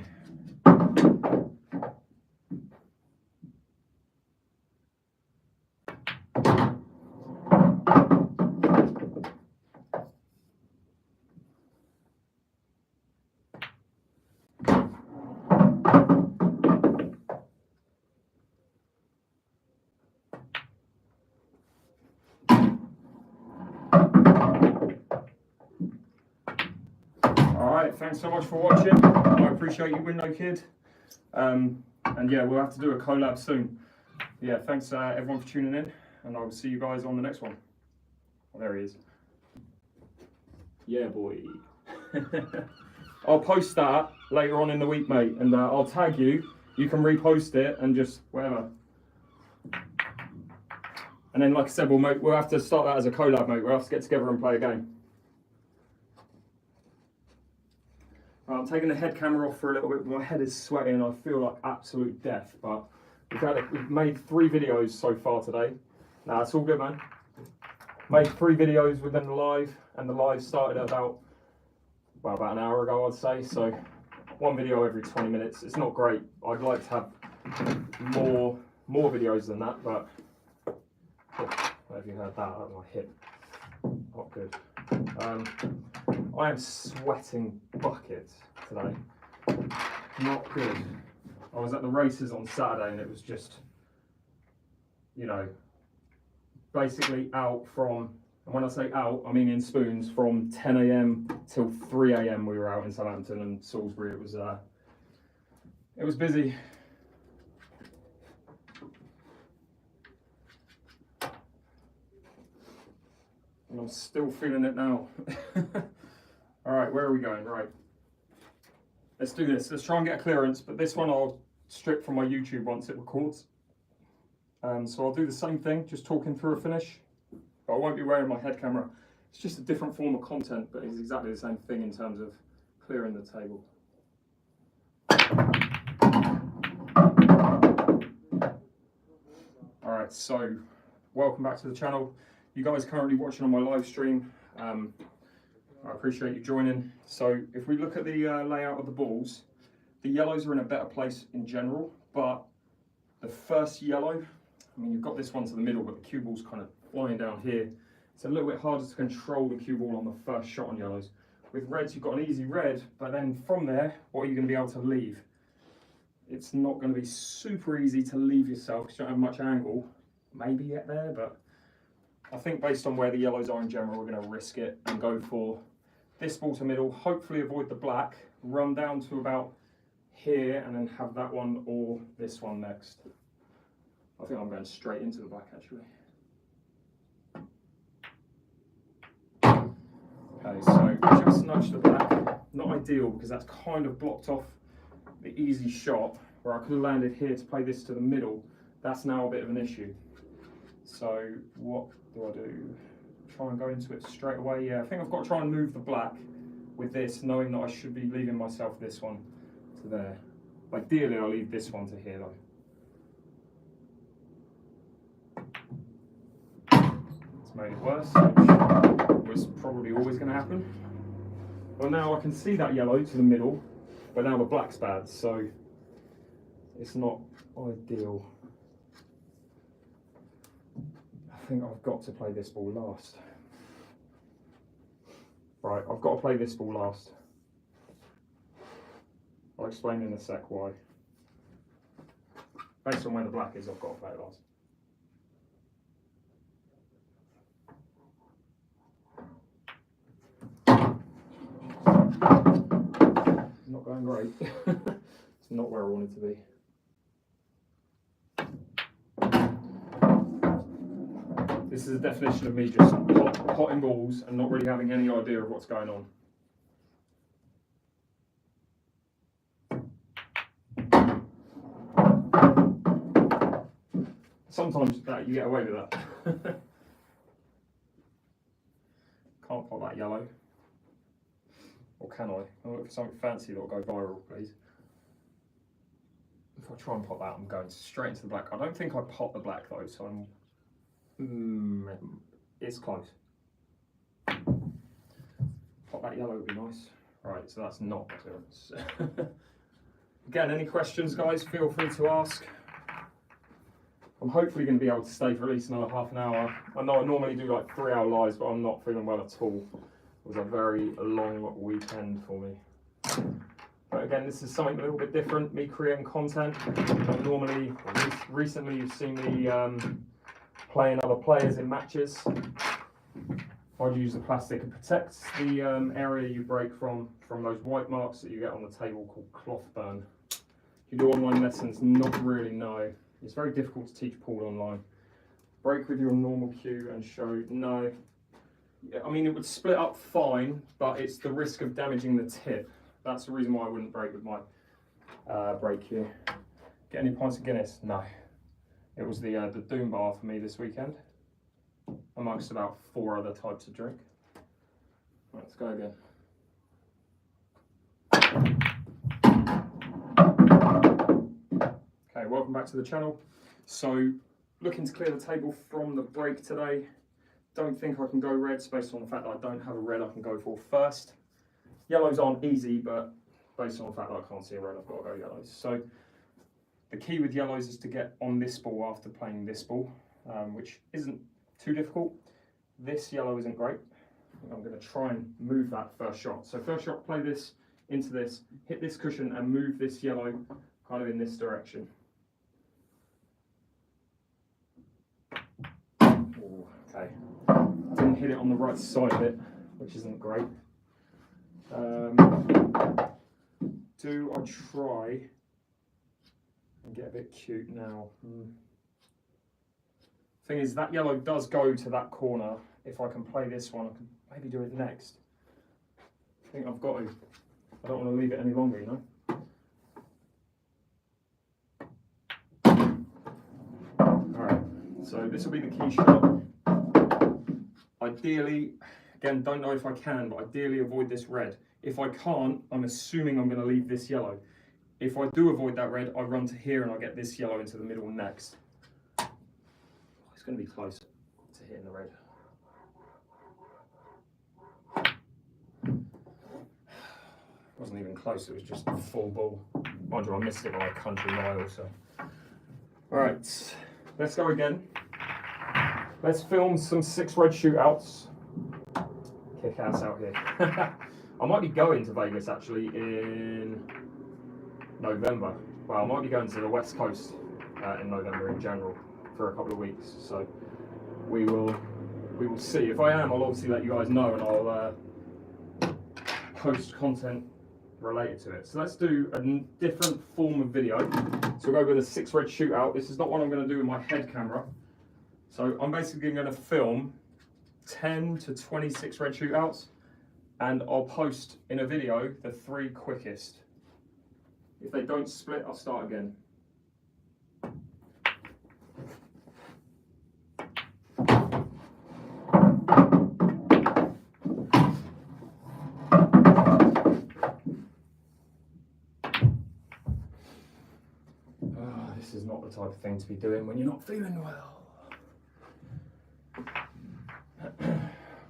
A: Thanks so much for watching. I appreciate you, Window Kid. And yeah, we'll have to do a collab soon. Yeah, thanks everyone for tuning in, and I will see you guys on the next one. Oh, there he is. Yeah, boy. I'll post that later on in the week, mate, and I'll tag you. You can repost it and just whatever. And then, like I said, we'll have to start that as a collab, mate. We'll have to get together and play a game. I'm taking the head camera off for a little bit. My head is sweating and I feel like absolute death. But we've made 3 videos so far today. Nah, it's all good, man. Made 3 videos within the live, and the live started at about an hour ago, I'd say. So 1 video every 20 minutes. It's not great. I'd like to have more videos than that, but have you heard that? That's my hip. Not good. I am sweating buckets today. Not good. I was at the races on Saturday and it was just, you know, basically out from, and when I say out, I mean in spoons, from 10 AM till 3 AM we were out in Southampton and Salisbury. It was busy. And I'm still feeling it now. All right, where are we going? Right. Let's do this. Let's try and get a clearance, but this one I'll strip from my YouTube once it records. So I'll do the same thing, just talking through a finish. But I won't be wearing my head camera. It's just a different form of content, but it's exactly the same thing in terms of clearing the table. All right, so welcome back to the channel. You guys currently watching on my live stream. I appreciate you joining. So if we look at the layout of the balls, the yellows are in a better place in general, but the first yellow, I mean, you've got this one to the middle, but the cue ball's kind of flying down here. It's a little bit harder to control the cue ball on the first shot on yellows. With reds, you've got an easy red, but then from there, what are you going to be able to leave? It's not going to be super easy to leave yourself because you don't have much angle. Maybe get there, but I think based on where the yellows are in general, we're going to risk it and go for this ball to middle, hopefully avoid the black, run down to about here and then have that one or this one next. I think I'm going straight into the black actually. Okay, so just nudge the black. Not ideal because that's kind of blocked off the easy shot where I could have landed here to play this to the middle. That's now a bit of an issue. So what do I do? Try and go into it straight away. Yeah, I think I've got to try and move the black with this, knowing that I should be leaving myself this one to there. Ideally, I'll leave this one to here though. It's made it worse, which was probably always going to happen. Well, now I can see that yellow to the middle, but now the black's bad, so it's not ideal. think I've got to play this ball last. Right, I've got to play this ball last. I'll explain in a sec why. Based on where the black is, I've got to play it last. Not going great. It's not where I wanted to be. This is a definition of me just potting balls and not really having any idea of what's going on. Sometimes you get away with that. Can't pot that yellow. Or can I? I'll look for something fancy that'll go viral, please. If I try and pot that, I'm going straight into the black. I don't think I pot the black though, so I'm... it's close. Pot that yellow would be nice. Right, so that's not clearance. Again, any questions, guys, feel free to ask. I'm hopefully going to be able to stay for at least another half an hour. I know I normally do like 3-hour lives, but I'm not feeling well at all. It was a very long weekend for me. But again, this is something a little bit different, me creating content. Normally, recently you've seen me playing other players in matches. I'd use the plastic. It protects the area you break from those white marks that you get on the table called cloth burn. If you do online lessons, not really know. It's very difficult to teach pool online. Break with your normal cue and show, no. I mean, it would split up fine, but it's the risk of damaging the tip. That's the reason why I wouldn't break with my break cue. Get any pints of Guinness? No. It was the Doom Bar for me this weekend, amongst about 4 other types of drink. Right, let's go again. Okay, welcome back to the channel. So, looking to clear the table from the break today. Don't think I can go reds based on the fact that I don't have a red I can go for first. Yellows aren't easy, but based on the fact that I can't see a red, I've got to go yellows. So, the key with yellows is to get on this ball after playing this ball, which isn't too difficult. This yellow isn't great. I'm going to try and move that first shot. So first shot, play this into this, hit this cushion and move this yellow kind of in this direction. Ooh, okay, didn't hit it on the right side of it, which isn't great. Do I try and get a bit cute now? Thing is, that yellow does go to that corner. If I can play this one, I can maybe do it next. I think I've got to. I don't want to leave it any longer, you know? Alright, so this will be the key shot. Ideally, again, don't know if I can, but ideally avoid this red. If I can't, I'm assuming I'm going to leave this yellow. If I do avoid that red, I run to here and I get this yellow into the middle next. It's going to be close to hitting the red. Wasn't even close, it was just a full ball. Mind you, I missed it by a country mile, so. Alright, let's go again. Let's film some 6 red shootouts. Kick ass out here. I might be going to Vegas actually in November. Well, I might be going to the West Coast in November in general for a couple of weeks. So we will see. If I am, I'll obviously let you guys know and I'll post content related to it. So let's do a different form of video. So we'll go with a 6 red shootout. This is not what I'm going to do with my head camera. So I'm basically going to film 10 to 26 red shootouts and I'll post in a video the 3 quickest. If they don't split, I'll start again. This is not the type of thing to be doing when you're not feeling well.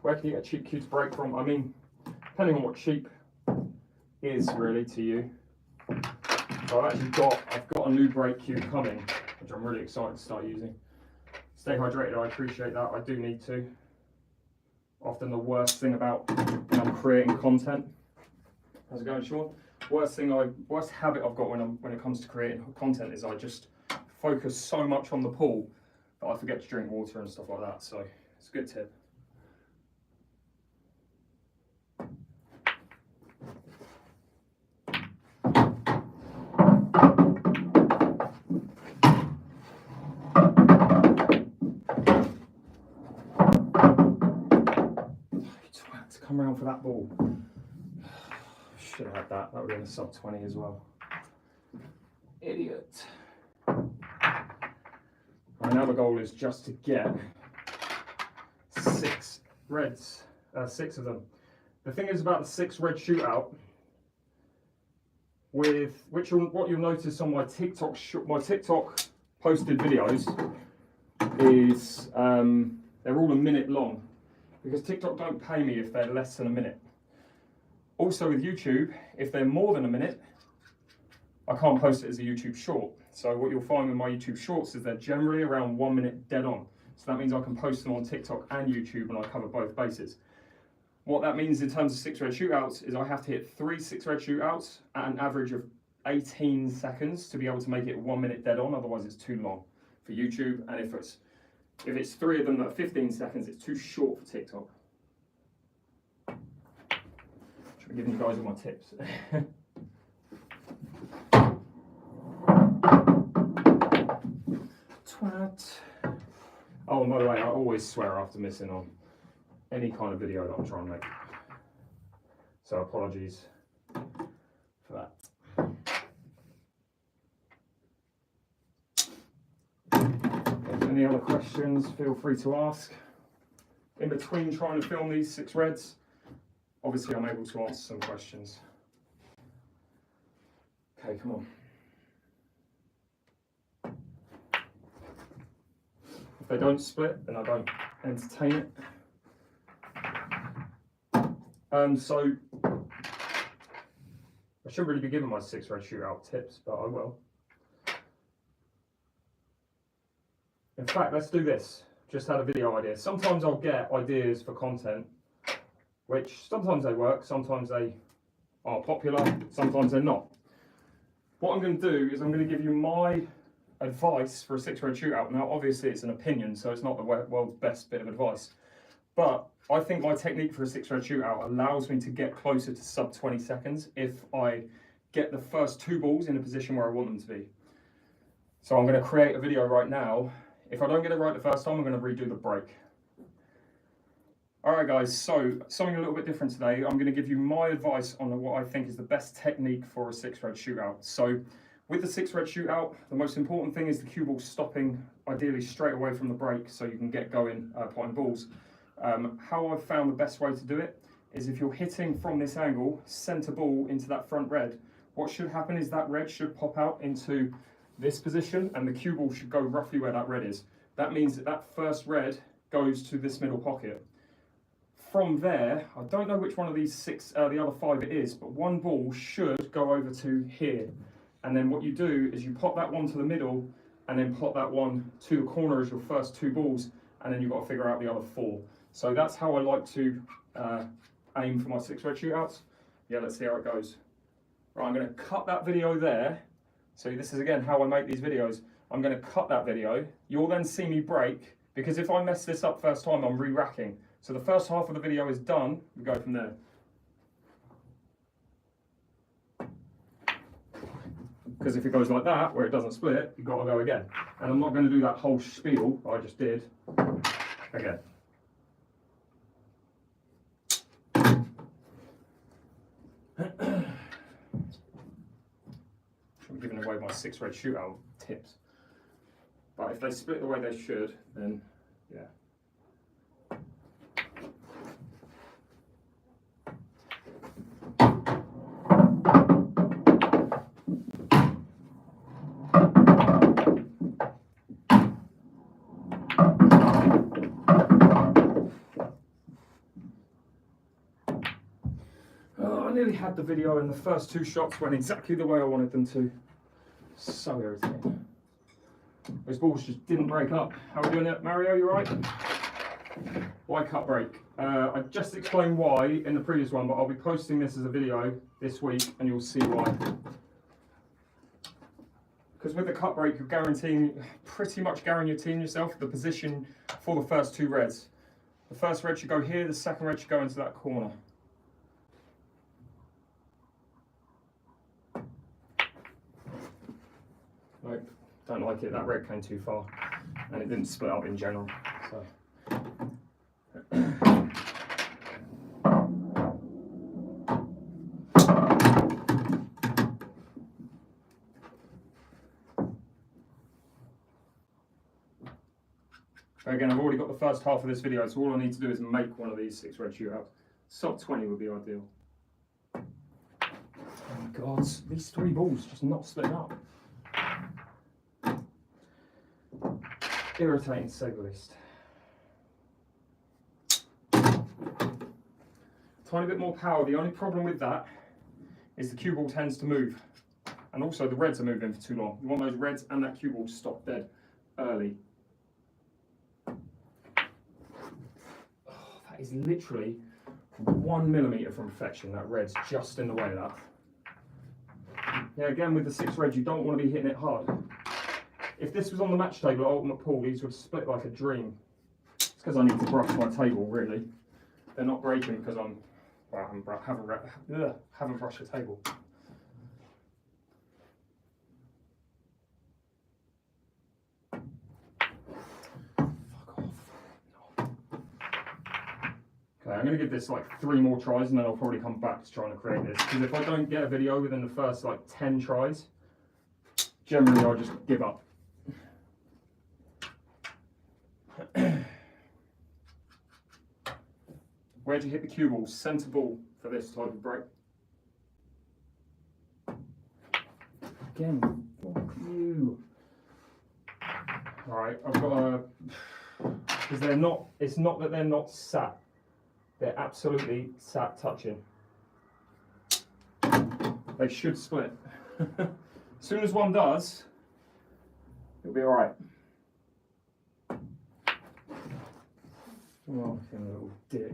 A: Where can you get cheap cue to break from? I mean, depending on what cheap is really to you. So I've got a new break cue coming, which I'm really excited to start using. It's Stay hydrated, I appreciate that, I do need to. Often the worst thing about when I'm creating content, how's it going, Sean? Worst habit I've got when it comes to creating content is I just focus so much on the pool that I forget to drink water and stuff like that, so it's a good tip. Come around for that ball. Should have had that. That would have been a sub 20 as well. Idiot. Right, now the goal is just to get 6 reds. 6 of them. The thing is about the 6 red shootout, with what you'll notice on my TikTok posted videos is they're all a minute long. Because TikTok don't pay me if they're less than a minute. Also with YouTube, if they're more than a minute, I can't post it as a YouTube short. So what you'll find with my YouTube shorts is they're generally around 1 minute dead on. So that means I can post them on TikTok and YouTube and I cover both bases. What that means in terms of 6 red shootouts is I have to hit 3 6 red shootouts at an average of 18 seconds to be able to make it 1 minute dead on, otherwise it's too long for YouTube, and if it's 3 of them that are 15 seconds, it's too short for TikTok. Should be giving you guys all my tips. Twat. Oh, and by the way, I always swear after missing on any kind of video that I'm trying to make. So apologies for that. Any other questions, feel free to ask. In between trying to film these 6 reds, obviously I'm able to answer some questions. Okay, come on. If they don't split, then I don't entertain it. So I shouldn't really be giving my 6 red shootout tips, but I will. In fact, let's do this. Just had a video idea. Sometimes I'll get ideas for content, which sometimes they work, sometimes they are popular, sometimes they're not. What I'm going to do is I'm going to give you my advice for a 6 red shootout. Now, obviously it's an opinion, so it's not the world's best bit of advice. But I think my technique for a 6 red shootout allows me to get closer to sub 20 seconds if I get the first 2 balls in a position where I want them to be. So I'm going to create a video right now. If I don't get it right the first time, I'm going to redo the break. Alright guys, so something a little bit different today. I'm going to give you my advice on what I think is the best technique for a 6 red shootout. So with the 6 red shootout, the most important thing is the cue ball stopping ideally straight away from the break so you can get going potting balls. How I've found the best way to do it is if you're hitting from this angle, centre ball into that front red, what should happen is that red should pop out into this position and the cue ball should go roughly where that red is. That means that that first red goes to this middle pocket. From there, I don't know which one of these 6, the other 5 it is, but one ball should go over to here. And then what you do is you pop that one to the middle and then pop that one to the corner as your first 2 balls, and then you've got to figure out the other 4. So that's how I like to aim for my 6 red shootouts. Yeah, let's see how it goes. Right, I'm going to cut that video there. So this is again how I make these videos. I'm going to cut that video. You'll then see me break, because if I mess this up first time, I'm re-racking. So the first half of the video is done. We go from there. Because if it goes like that, where it doesn't split, you've got to go again. And I'm not going to do that whole spiel I just did again. I'm giving away my 6 red shootout tips. But if they split the way they should, then yeah. I nearly had the video and the first 2 shots went exactly the way I wanted them to. So irritating. Those balls just didn't break up. How are we doing it, Mario? You right? Why cut break? I just explained why in the previous one, but I'll be posting this as a video this week and you'll see why. Because with the cut break, you're pretty much guaranteeing yourself the position for the first two reds. The first red should go here, the second red should go into that corner. Nope, don't like it, that red came too far. And it didn't split up in general. So. Again, I've already got the first half of this video, so all I need to do is make one of these 6 red shootouts. Sub 20 would be ideal. Oh my god, these 3 balls just not splitting up. Irritating to say the least. Tiny bit more power. The only problem with that is the cue ball tends to move. And also the reds are moving for too long. You want those reds and that cue ball to stop dead early. That is literally 1 millimetre from perfection. That red's just in the way of that. Yeah, again with the 6 reds, you don't want to be hitting it hard. If this was on the match table at Ultimate Pool, these would split like a dream. It's because I need to brush my table, really. They're not breaking because I haven't brushed the table. Okay, I'm going to give this like 3 more tries and then I'll probably come back to trying to create this. Because if I don't get a video within the first like 10 tries, generally I'll just give up. Where'd you hit the cue ball? Centre ball for this type of break. Again, fuck you. Alright, I've got a... Because they're not, it's not that they're not sat. They're absolutely sat touching. They should split. As soon as one does, it'll be alright. Oh, you little dick.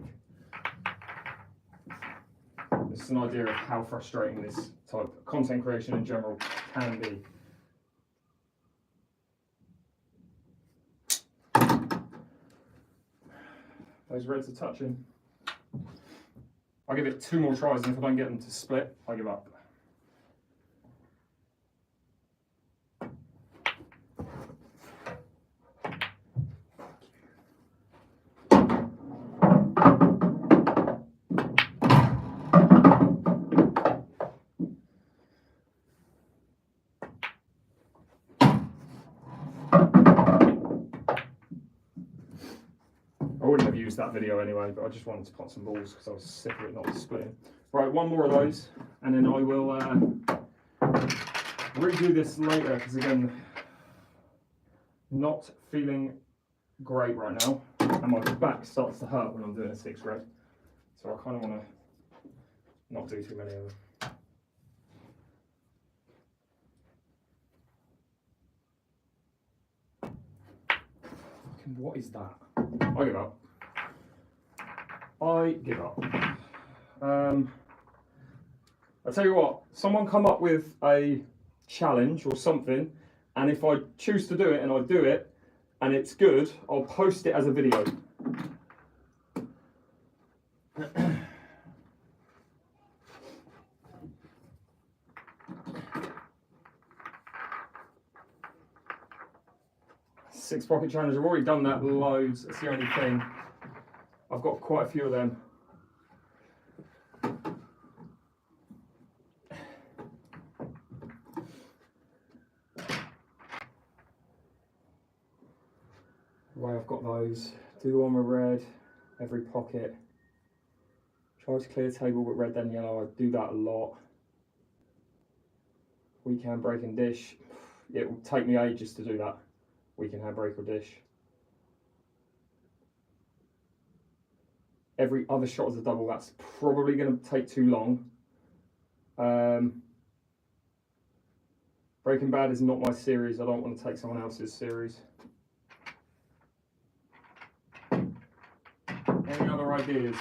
A: This is an idea of how frustrating this type of content creation in general can be. Those reds are touching. I'll give it 2 more tries, and if I don't get them to split, I give up. I wouldn't have used that video anyway, but I just wanted to pot some balls because I was sick of it not splitting. Right, 1 more of those, and then I will redo this later because again, not feeling great right now, and my back starts to hurt when I'm doing a 6 red. So I kind of want to not do too many of them. What is that? I give up. I give up. I tell you what, someone come up with a challenge or something, and if I choose to do it and I do it and it's good, I'll post it as a video. Six pocket challenge, I've already done that loads, that's the only thing. I've got quite a few of them. The way I've got those, do the one with red, every pocket. Try to clear the table with red then yellow, I do that a lot. Weekend break and dish, it will take me ages to do that. Weekend hand break or dish. Every other shot is a double, that's probably going to take too long. Breaking Bad is not my series. I don't want to take someone else's series. Any other ideas?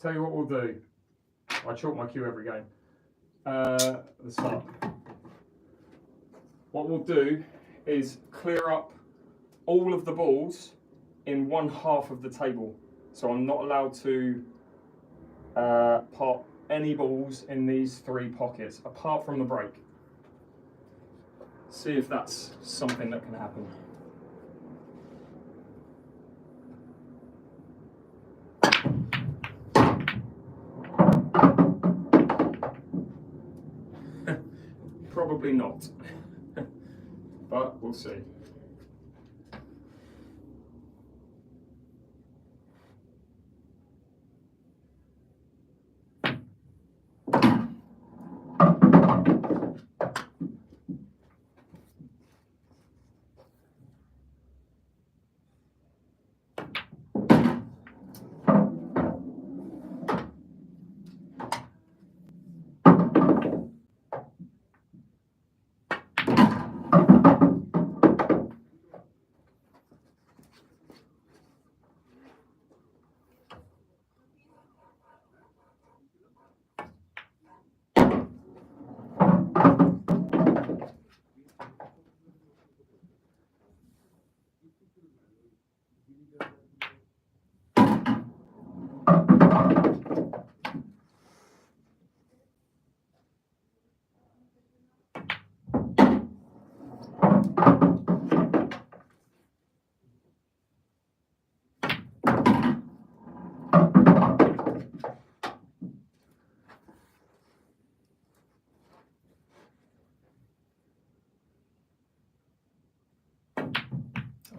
A: Tell you what we'll do. I chalk my cue every game. The start. What we'll do is clear up all of the balls in one half of the table. So I'm not allowed to pot any balls in these 3 pockets, apart from the break. See if that's something that can happen. Probably not, but we'll see.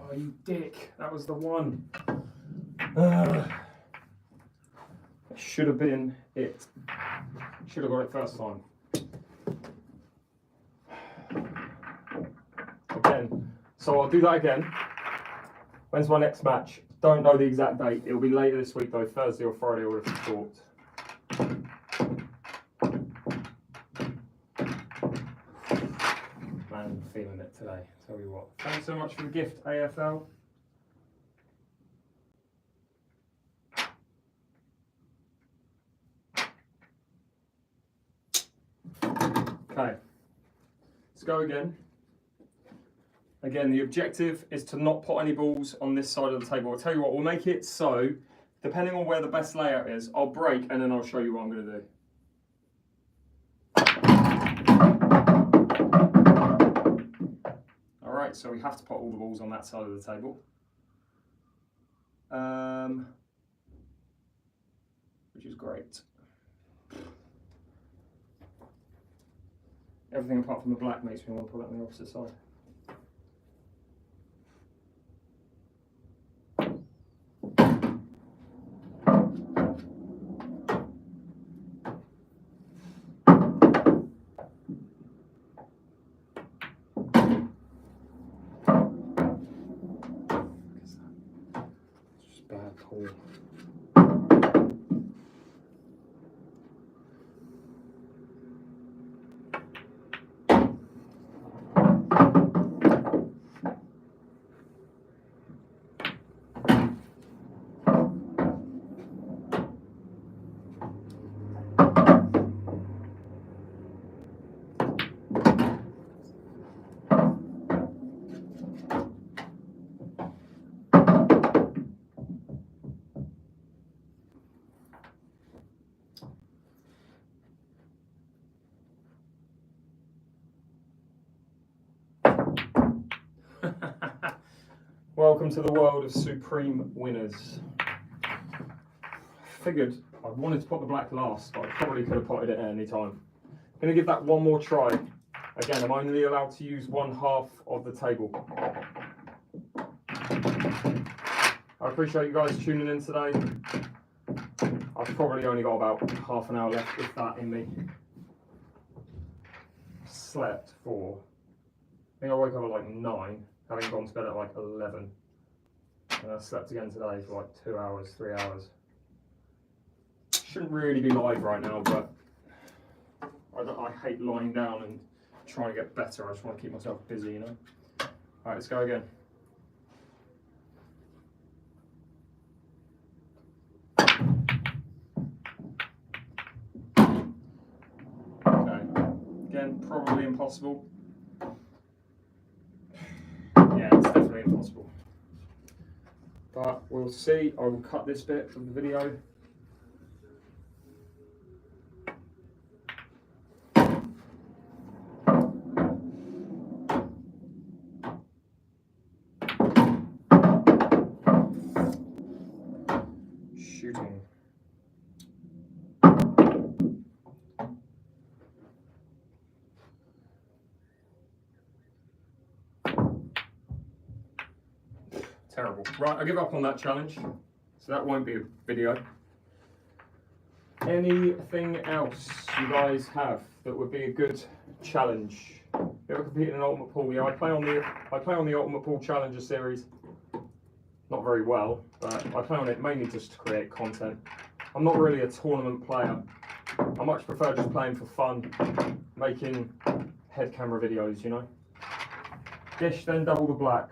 A: Oh, you dick. That was the one. It should have been it. Should have got it first time. Again. So I'll do that again. When's my next match? Don't know the exact date. It'll be later this week though, Thursday or Friday, I would have thought. Man, feeling it today. Tell you what. Thanks so much for the gift, AFL. Okay, let's go again. Again, the objective is to not put any balls on this side of the table. I'll tell you what, we'll make it so, depending on where the best layout is, I'll break and then I'll show you what I'm going to do. Alright, so we have to put all the balls on that side of the table. Which is great. Everything apart from the black makes me want to put it on the opposite side. It's just bad call. Welcome to the world of supreme winners. Figured I wanted to put the black last, but I probably could have potted it at any time. I'm going to give that one more try. Again, I'm only allowed to use one half of the table. I appreciate you guys tuning in today. I've probably only got about half an hour left, if that, in me. Slept for, I think I woke up at like 9. Having gone to bed at like 11, and I slept again today for like 2 hours, 3 hours. Shouldn't really be live right now, but I hate lying down and trying to get better. I just want to keep myself busy, you know. All right, let's go again. Okay, again, probably impossible. Yeah, it's definitely impossible. But we'll see. I will cut this bit from the video. Shooting. Terrible. Right, I give up on that challenge. So that won't be a video. Anything else you guys have that would be a good challenge? You ever compete in an Ultimate Pool? Yeah, I play on the Ultimate Pool Challenger series. Not very well, but I play on it mainly just to create content. I'm not really a tournament player. I much prefer just playing for fun, making head camera videos, you know. Dish, then double the black.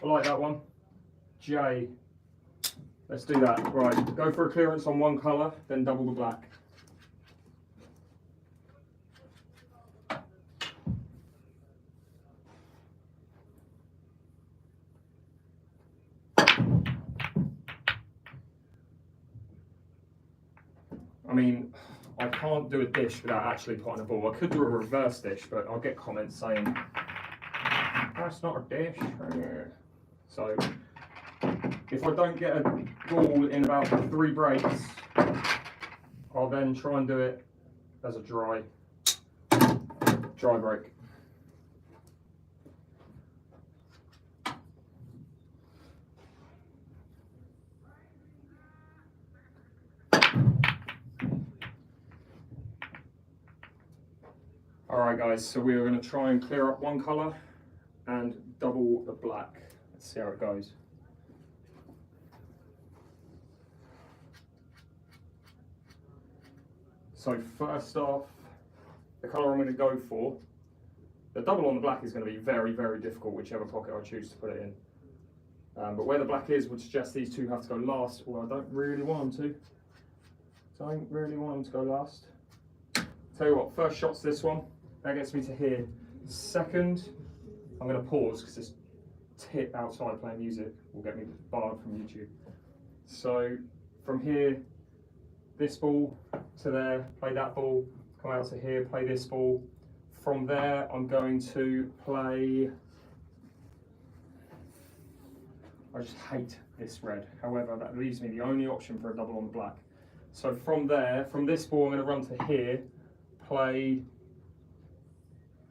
A: I like that one. J. Let's do that. Right, go for a clearance on one colour, then double the black. I mean, I can't do a dish without actually putting a ball. I could do a reverse dish, but I'll get comments saying, that's not a dish. So, if I don't get a ball in about 3 breaks, I'll then try and do it as a dry break. Alright guys, so we are going to try and clear up one colour and double the black. Let's see how it goes. So first off, the colour I'm going to go for, the double on the black is going to be very, very difficult, whichever pocket I choose to put it in. But where the black is would suggest these two have to go last, although I don't really want them to. Don't really want them to go last. Tell you what, first shot's this one. That gets me to here. Second, I'm going to pause because this tit outside playing music will get me barred from YouTube. So from here, this ball to there, play that ball, come out to here, play this ball. From there, I'm going to play, I just hate this red. However, that leaves me the only option for a double on the black. So from there, from this ball, I'm going to run to here, play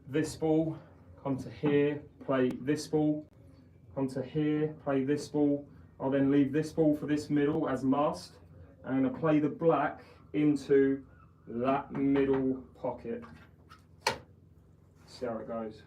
A: this ball, come to here, play this ball, come to here, play this ball. I'll then leave this ball for this middle as last. I'm going to play the black into that middle pocket. See how it goes.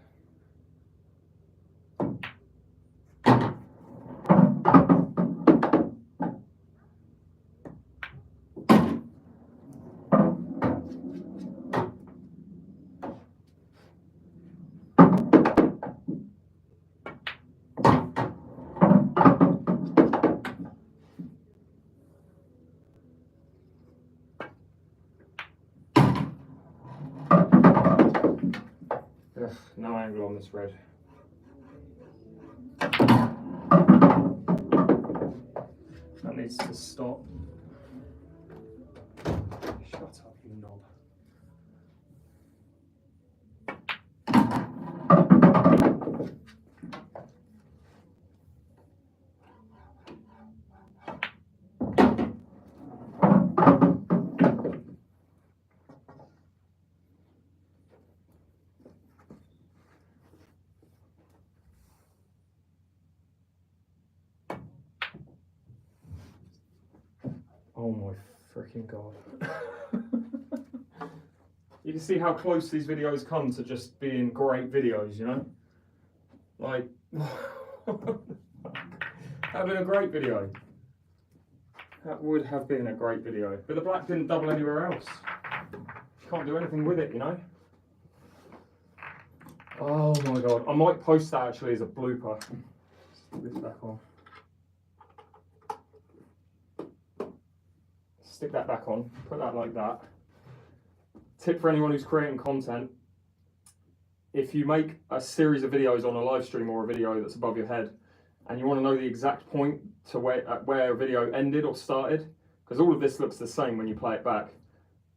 A: Ugh, no angle on this red. That needs to stop. Shut up, you knob. Oh my freaking god. You can see how close these videos come to just being great videos, you know? Like, having a great video. That would have been a great video. But the black didn't double anywhere else. Can't do anything with it, you know? Oh my god. I might post that actually as a blooper. Let's put this back on. Stick that back on. Put that like that. Tip for anyone who's creating content. If you make a series of videos on a live stream or a video that's above your head, and you want to know the exact point to where a video ended or started, because all of this looks the same when you play it back,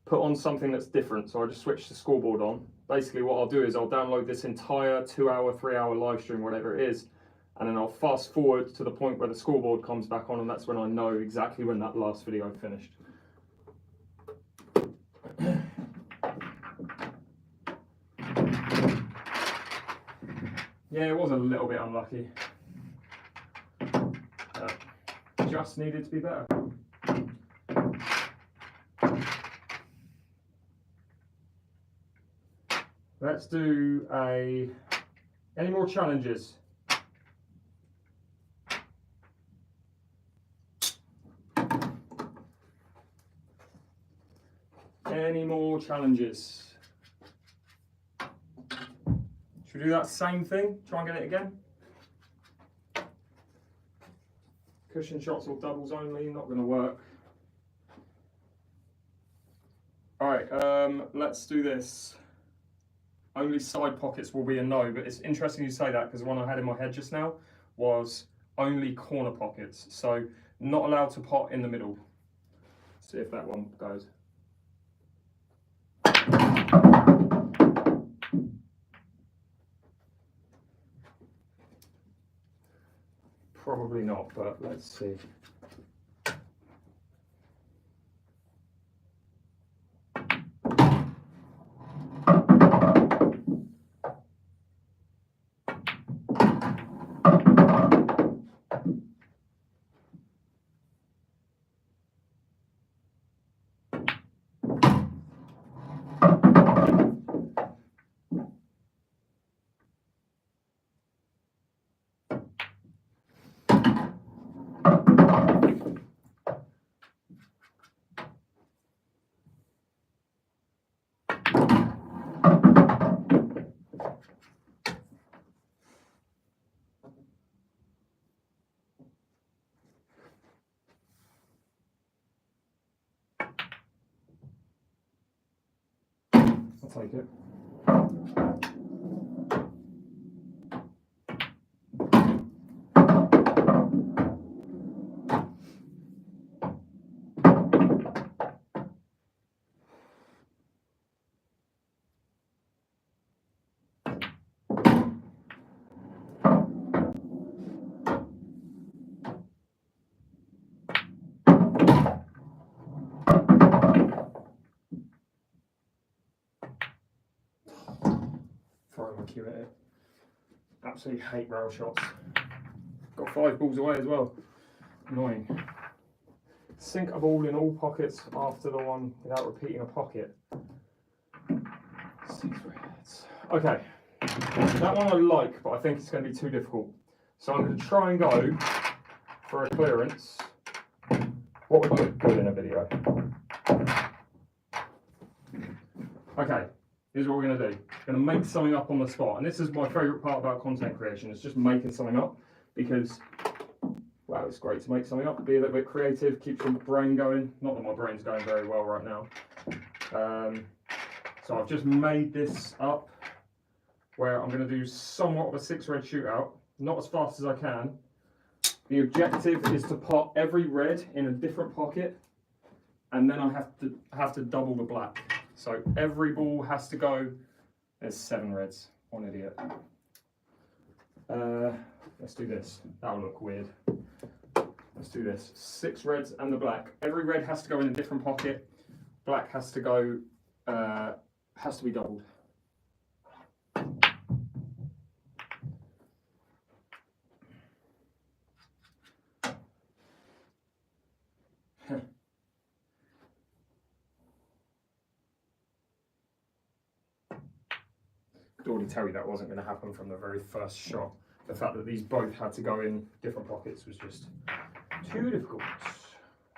A: put on something that's different. So I just switched the scoreboard on. Basically what I'll do is I'll download this entire 2 hour, 3 hour live stream, whatever it is, and then I'll fast forward to the point where the scoreboard comes back on, and that's when I know exactly when that last video finished. Yeah, it was a little bit unlucky. Just needed to be better. Let's do any more challenges? Any more challenges? Should we do that same thing? Try and get it again? Cushion shots or doubles only, not going to work. Alright, let's do this. Only side pockets will be a no, but it's interesting you say that because the one I had in my head just now was only corner pockets. So not allowed to pot in the middle. See if that one goes. Probably not, but let's see. I'll take it. Throwing my cue at it. Absolutely hate rail shots. Got 5 balls away as well. Annoying. Sink a ball in all pockets after the one without repeating a pocket. 6 reds. Okay. That one I like, but I think it's going to be too difficult. So I'm going to try and go for a clearance. What would look good in a video? Okay. Here's what we're going to do. We're going to make something up on the spot. And this is my favourite part about content creation, is just making something up. Because, wow, it's great to make something up. Be a little bit creative, keep your brain going. Not that my brain's going very well right now. So I've just made this up, where I'm going to do somewhat of a 6 red shootout. Not as fast as I can. The objective is to pot every red in a different pocket. And then I have to double the black. So every ball has to go. There's 7 reds. One idiot. Let's do this. That'll look weird. Let's do this. 6 reds and the black. Every red has to go in a different pocket. Black has to go. Has to be doubled. Could already tell you that wasn't going to happen from the very first shot. The fact that these both had to go in different pockets was just too difficult.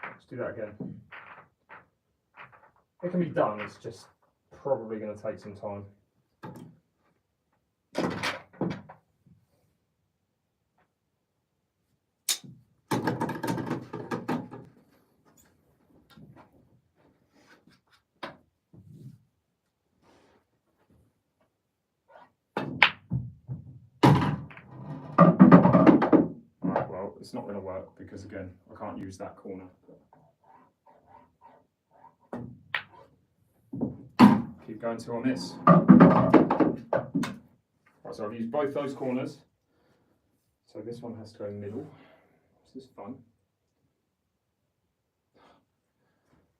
A: Let's do that again. It can be done, it's just probably going to take some time. Right, well, it's not going to work because again, I can't use that corner. Keep going till I miss. Right, so I've used both those corners. So this one has to go middle. This is fun.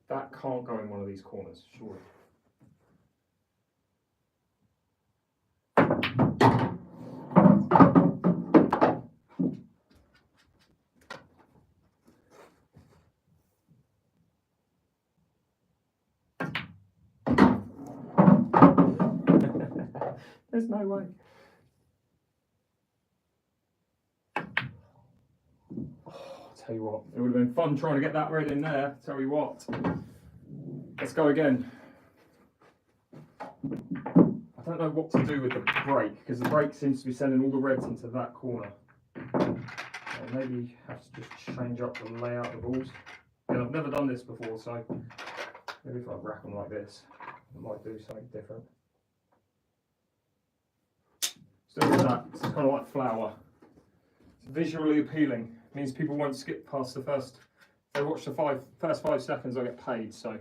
A: That can't go in one of these corners, surely. There's no way. Oh, I'll tell you what, it would have been fun trying to get that red in there. Tell you what. Let's go again. I don't know what to do with the brake because the brake seems to be sending all the reds into that corner. Maybe have to just change up the layout of the balls. Yeah, I've never done this before, so maybe if I rack them like this, I might do something different. Still with that, it's kind of like flour. It's visually appealing. It means people won't skip past the first. If they watch the first 5 seconds, I get paid. So if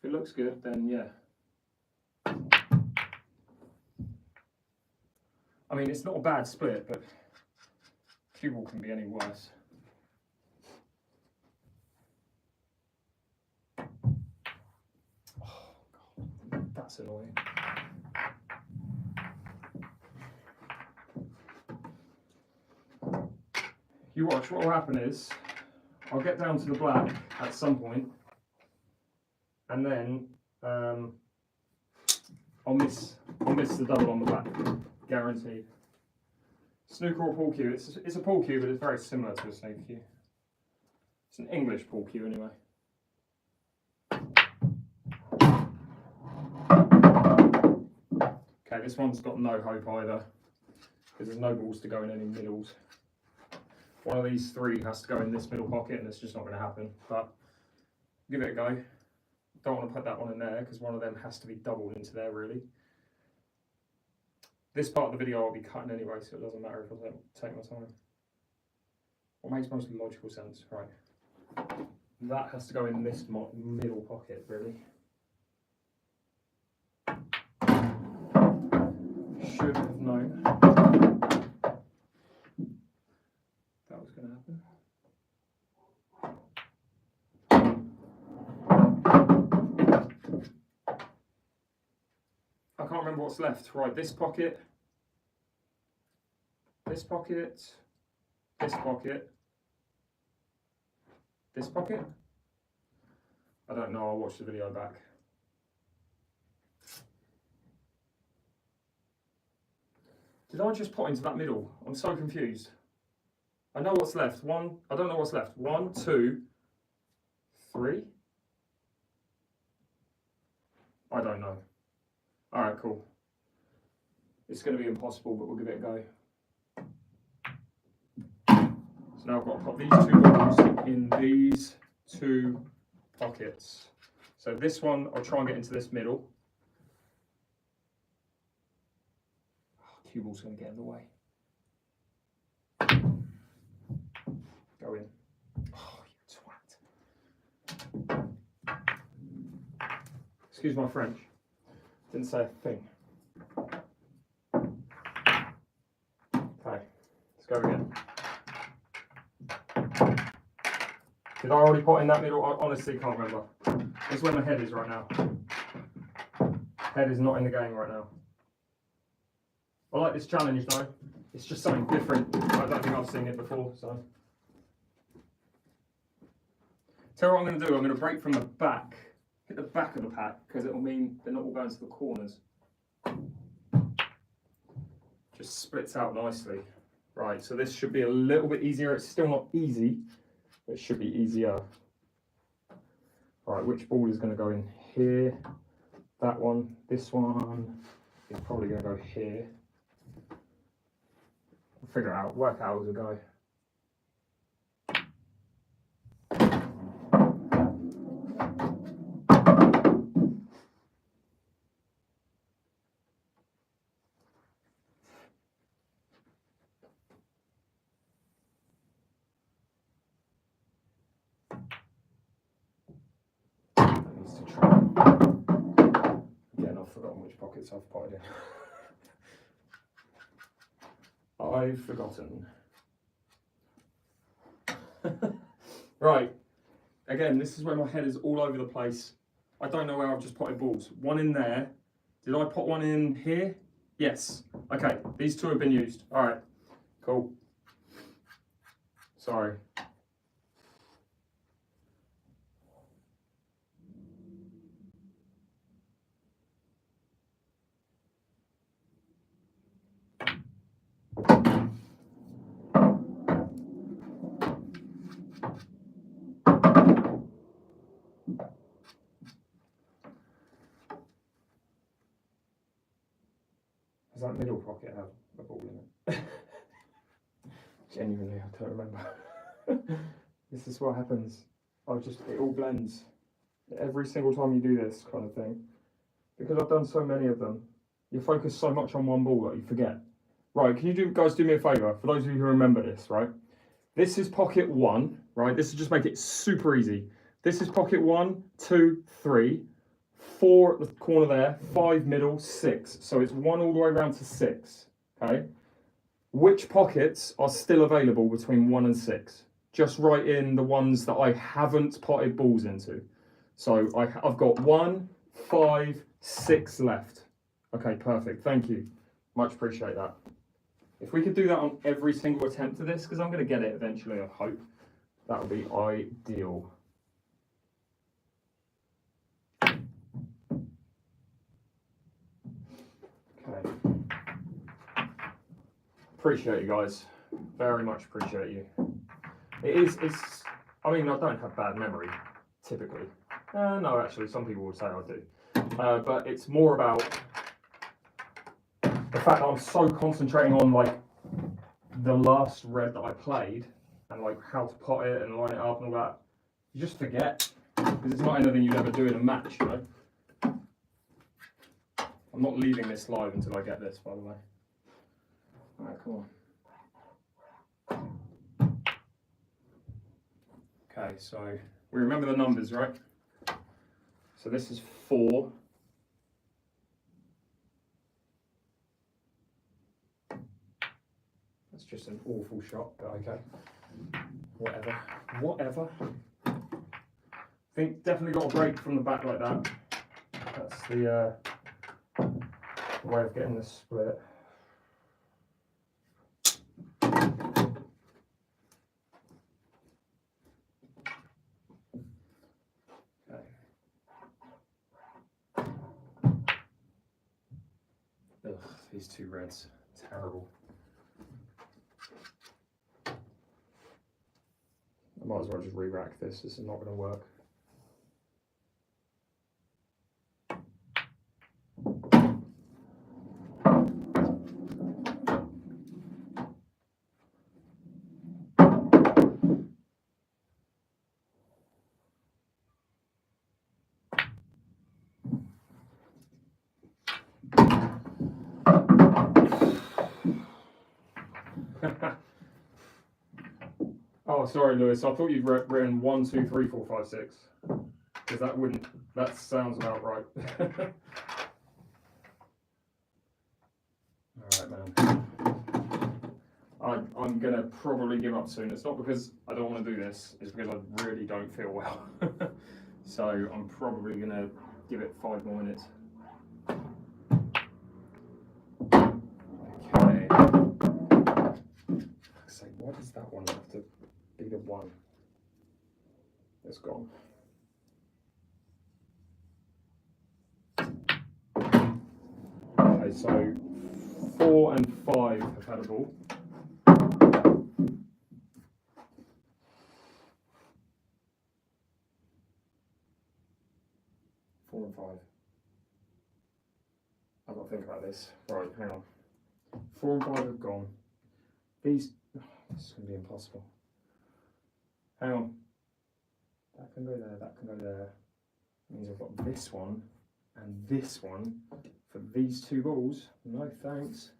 A: it looks good, then yeah. I mean, it's not a bad split, but cue ball can be any worse. Oh God, that's annoying. You watch, what will happen is, I'll get down to the black at some point, and then I'll miss the double on the black, guaranteed. Snooker or pool cue, it's a pool cue, but it's very similar to a snooker cue. It's an English pool cue anyway. Okay, this one's got no hope either, because there's no balls to go in any middles. One of these 3 has to go in this middle pocket and it's just not going to happen, but give it a go. Don't want to put that one in there because one of them has to be doubled into there really. This part of the video I'll be cutting anyway, so it doesn't matter if I don't take my time. What makes most logical sense, right? That has to go in this middle pocket really. Should have known that was going to happen. I can't remember what's left. Right, this pocket, this pocket, this pocket, this pocket. I don't know, I'll watch the video back. Did I just pot into that middle? I'm so confused. I know what's left. I don't know what's left. 1, 2, 3. I don't know. All right, cool. It's going to be impossible, but we'll give it a go. So now I've got to put these 2 balls in these 2 pockets. So this one, I'll try and get into this middle. Oh, cue ball's going to get in the way. Go in. Oh, you twat. Excuse my French. Didn't say a thing. Okay, let's go again. Did I already put in that middle? I honestly can't remember. That's where my head is right now. Head is not in the game right now. I like this challenge though. It's just something different. I don't think I've seen it before, so. Tell you what I'm going to do. I'm going to break from the back. Hit the back of the pack because it will mean they're not all going to the corners. Just splits out nicely. Right, so this should be a little bit easier. It's still not easy, but it should be easier. Right, which ball is going to go in here? That one, this one is probably going to go here. We'll figure it out, work out as we go. To try. Again, I've forgotten which pockets I've potted in. I've forgotten. Right, again, this is where my head is all over the place. I don't know where I've just potted balls. One in there. Did I pot one in here? Yes. Okay, these two have been used. All right, cool. Sorry. Does that middle pocket have a ball in it? Genuinely, I don't remember. This is what happens. It all blends. Every single time you do this kind of thing. Because I've done so many of them, you focus so much on one ball that you forget. Right, can you guys do me a favour? For those of you who remember this, right? This is pocket 1, right? This is just make it super easy. This is pocket 1, 2, 3, 4 at the corner there, 5 middle, 6. So it's 1 all the way around to 6, okay? Which pockets are still available between 1 and 6? Just write in the ones that I haven't potted balls into. So I've got 1, 5, 6 left. Okay, perfect. Thank you. Much appreciate that. If we could do that on every single attempt of this, because I'm going to get it eventually, I hope, that would be ideal. Okay. Appreciate you guys. Very much appreciate you. I mean, I don't have bad memory, typically. No, actually, some people would say I do. But it's more about the fact that I'm so concentrating on like the last red that I played and like how to pot it and line it up and all that. You just forget because it's not anything you'd ever do in a match, you know. I'm not leaving this live until I get this, by the way. All right, come on. Okay, so we remember the numbers, right? So this is 4. That's just an awful shot, but okay. Whatever. I think definitely got a break from the back like that. That's the way of getting this split. Ugh, these two reds, terrible. I might as well just re-rack this. This is not going to work. Oh, sorry, Lewis. I thought you'd written 1, 2, 3, 4, 5, 6. Because that sounds about right. Alright, man. I'm going to probably give up soon. It's not because I don't want to do this, it's because I really don't feel well. So I'm probably going to give it 5 more minutes. Okay. So why does that one have to be the one? It's gone. Okay, so 4 and 5 have had a ball. think about this. Right, hang on. 4 and 5 have gone. These, oh, this is going to be impossible. Hang on. That can go there, that can go there. That means I've got this one and this one for these 2 balls. No thanks.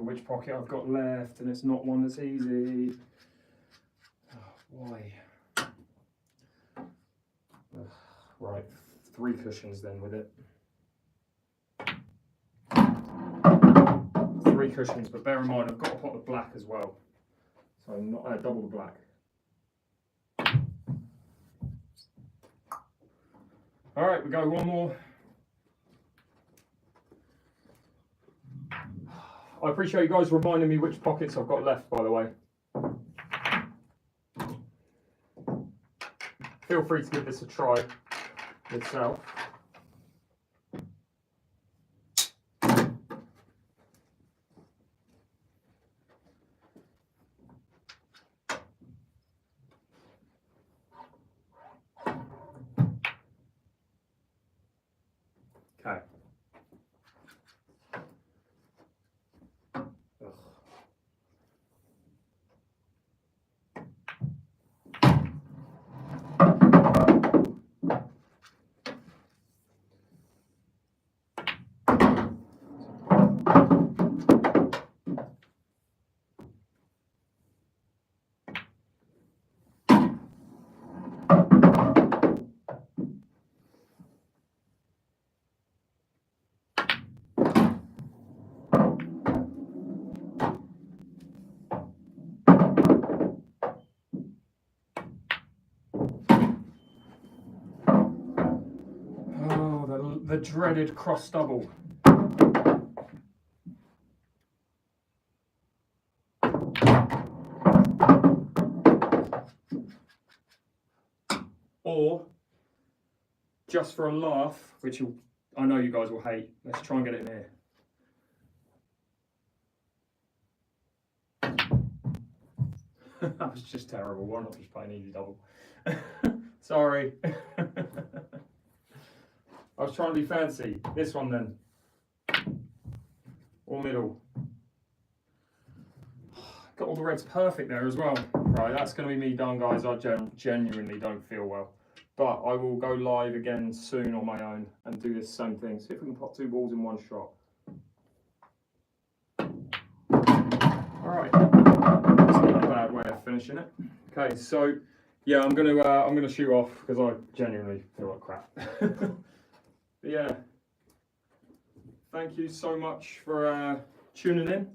A: Which pocket I've got left, and it's not one that's easy. Oh, why? Right, 3 cushions then with it. 3 cushions, but bear in mind I've got a pot of black as well, so not double the black. All right, we go one more. I appreciate you guys reminding me which pockets I've got left, by the way. Feel free to give this a try yourself. Okay. The dreaded cross double. Or, just for a laugh, which I know you guys will hate, let's try and get it in here. That was just terrible. Why not just play an easy double? Sorry. I was trying to be fancy. This one then. Or middle. Got all the reds perfect there as well. Right, that's going to be me done, guys. I genuinely don't feel well. But I will go live again soon on my own and do this same thing. See if we can pop 2 balls in one shot. Alright. That's not a bad way of finishing it. Okay, so yeah, I'm gonna shoot off because I genuinely feel like crap. But yeah, thank you so much for tuning in.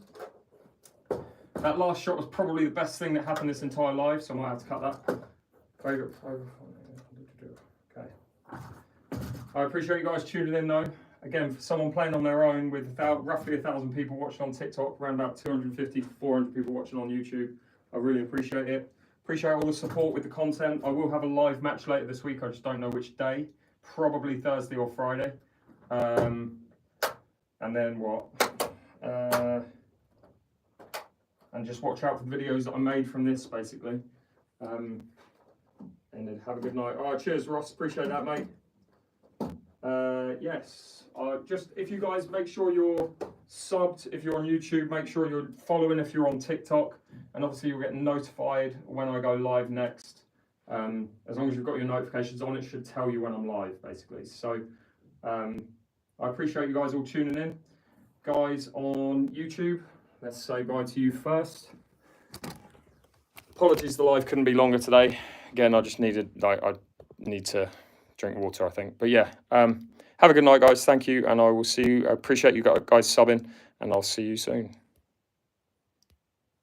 A: That last shot was probably the best thing that happened this entire live, so I might have to cut that. Okay. I appreciate you guys tuning in though. Again, for someone playing on their own with roughly 1,000 people watching on TikTok, around about 250 to 400 people watching on YouTube, I really appreciate it. Appreciate all the support with the content. I will have a live match later this week, I just don't know which day. Probably Thursday or Friday. And then what? And just watch out for the videos that I made from this, basically. And then have a good night. All right, cheers, Ross. Appreciate that, mate. Yes, just if you guys make sure you're subbed if you're on YouTube, make sure you're following if you're on TikTok, and obviously you'll get notified when I go live next. As long as you've got your notifications on, it should tell you when I'm live, basically. So I appreciate you guys all tuning in. Guys on YouTube, let's say bye to you first. Apologies the live couldn't be longer today. Again, I just needed, I need to drink water, I think. But yeah, have a good night, guys. Thank you, and I will see you. I appreciate you guys subbing, and I'll see you soon.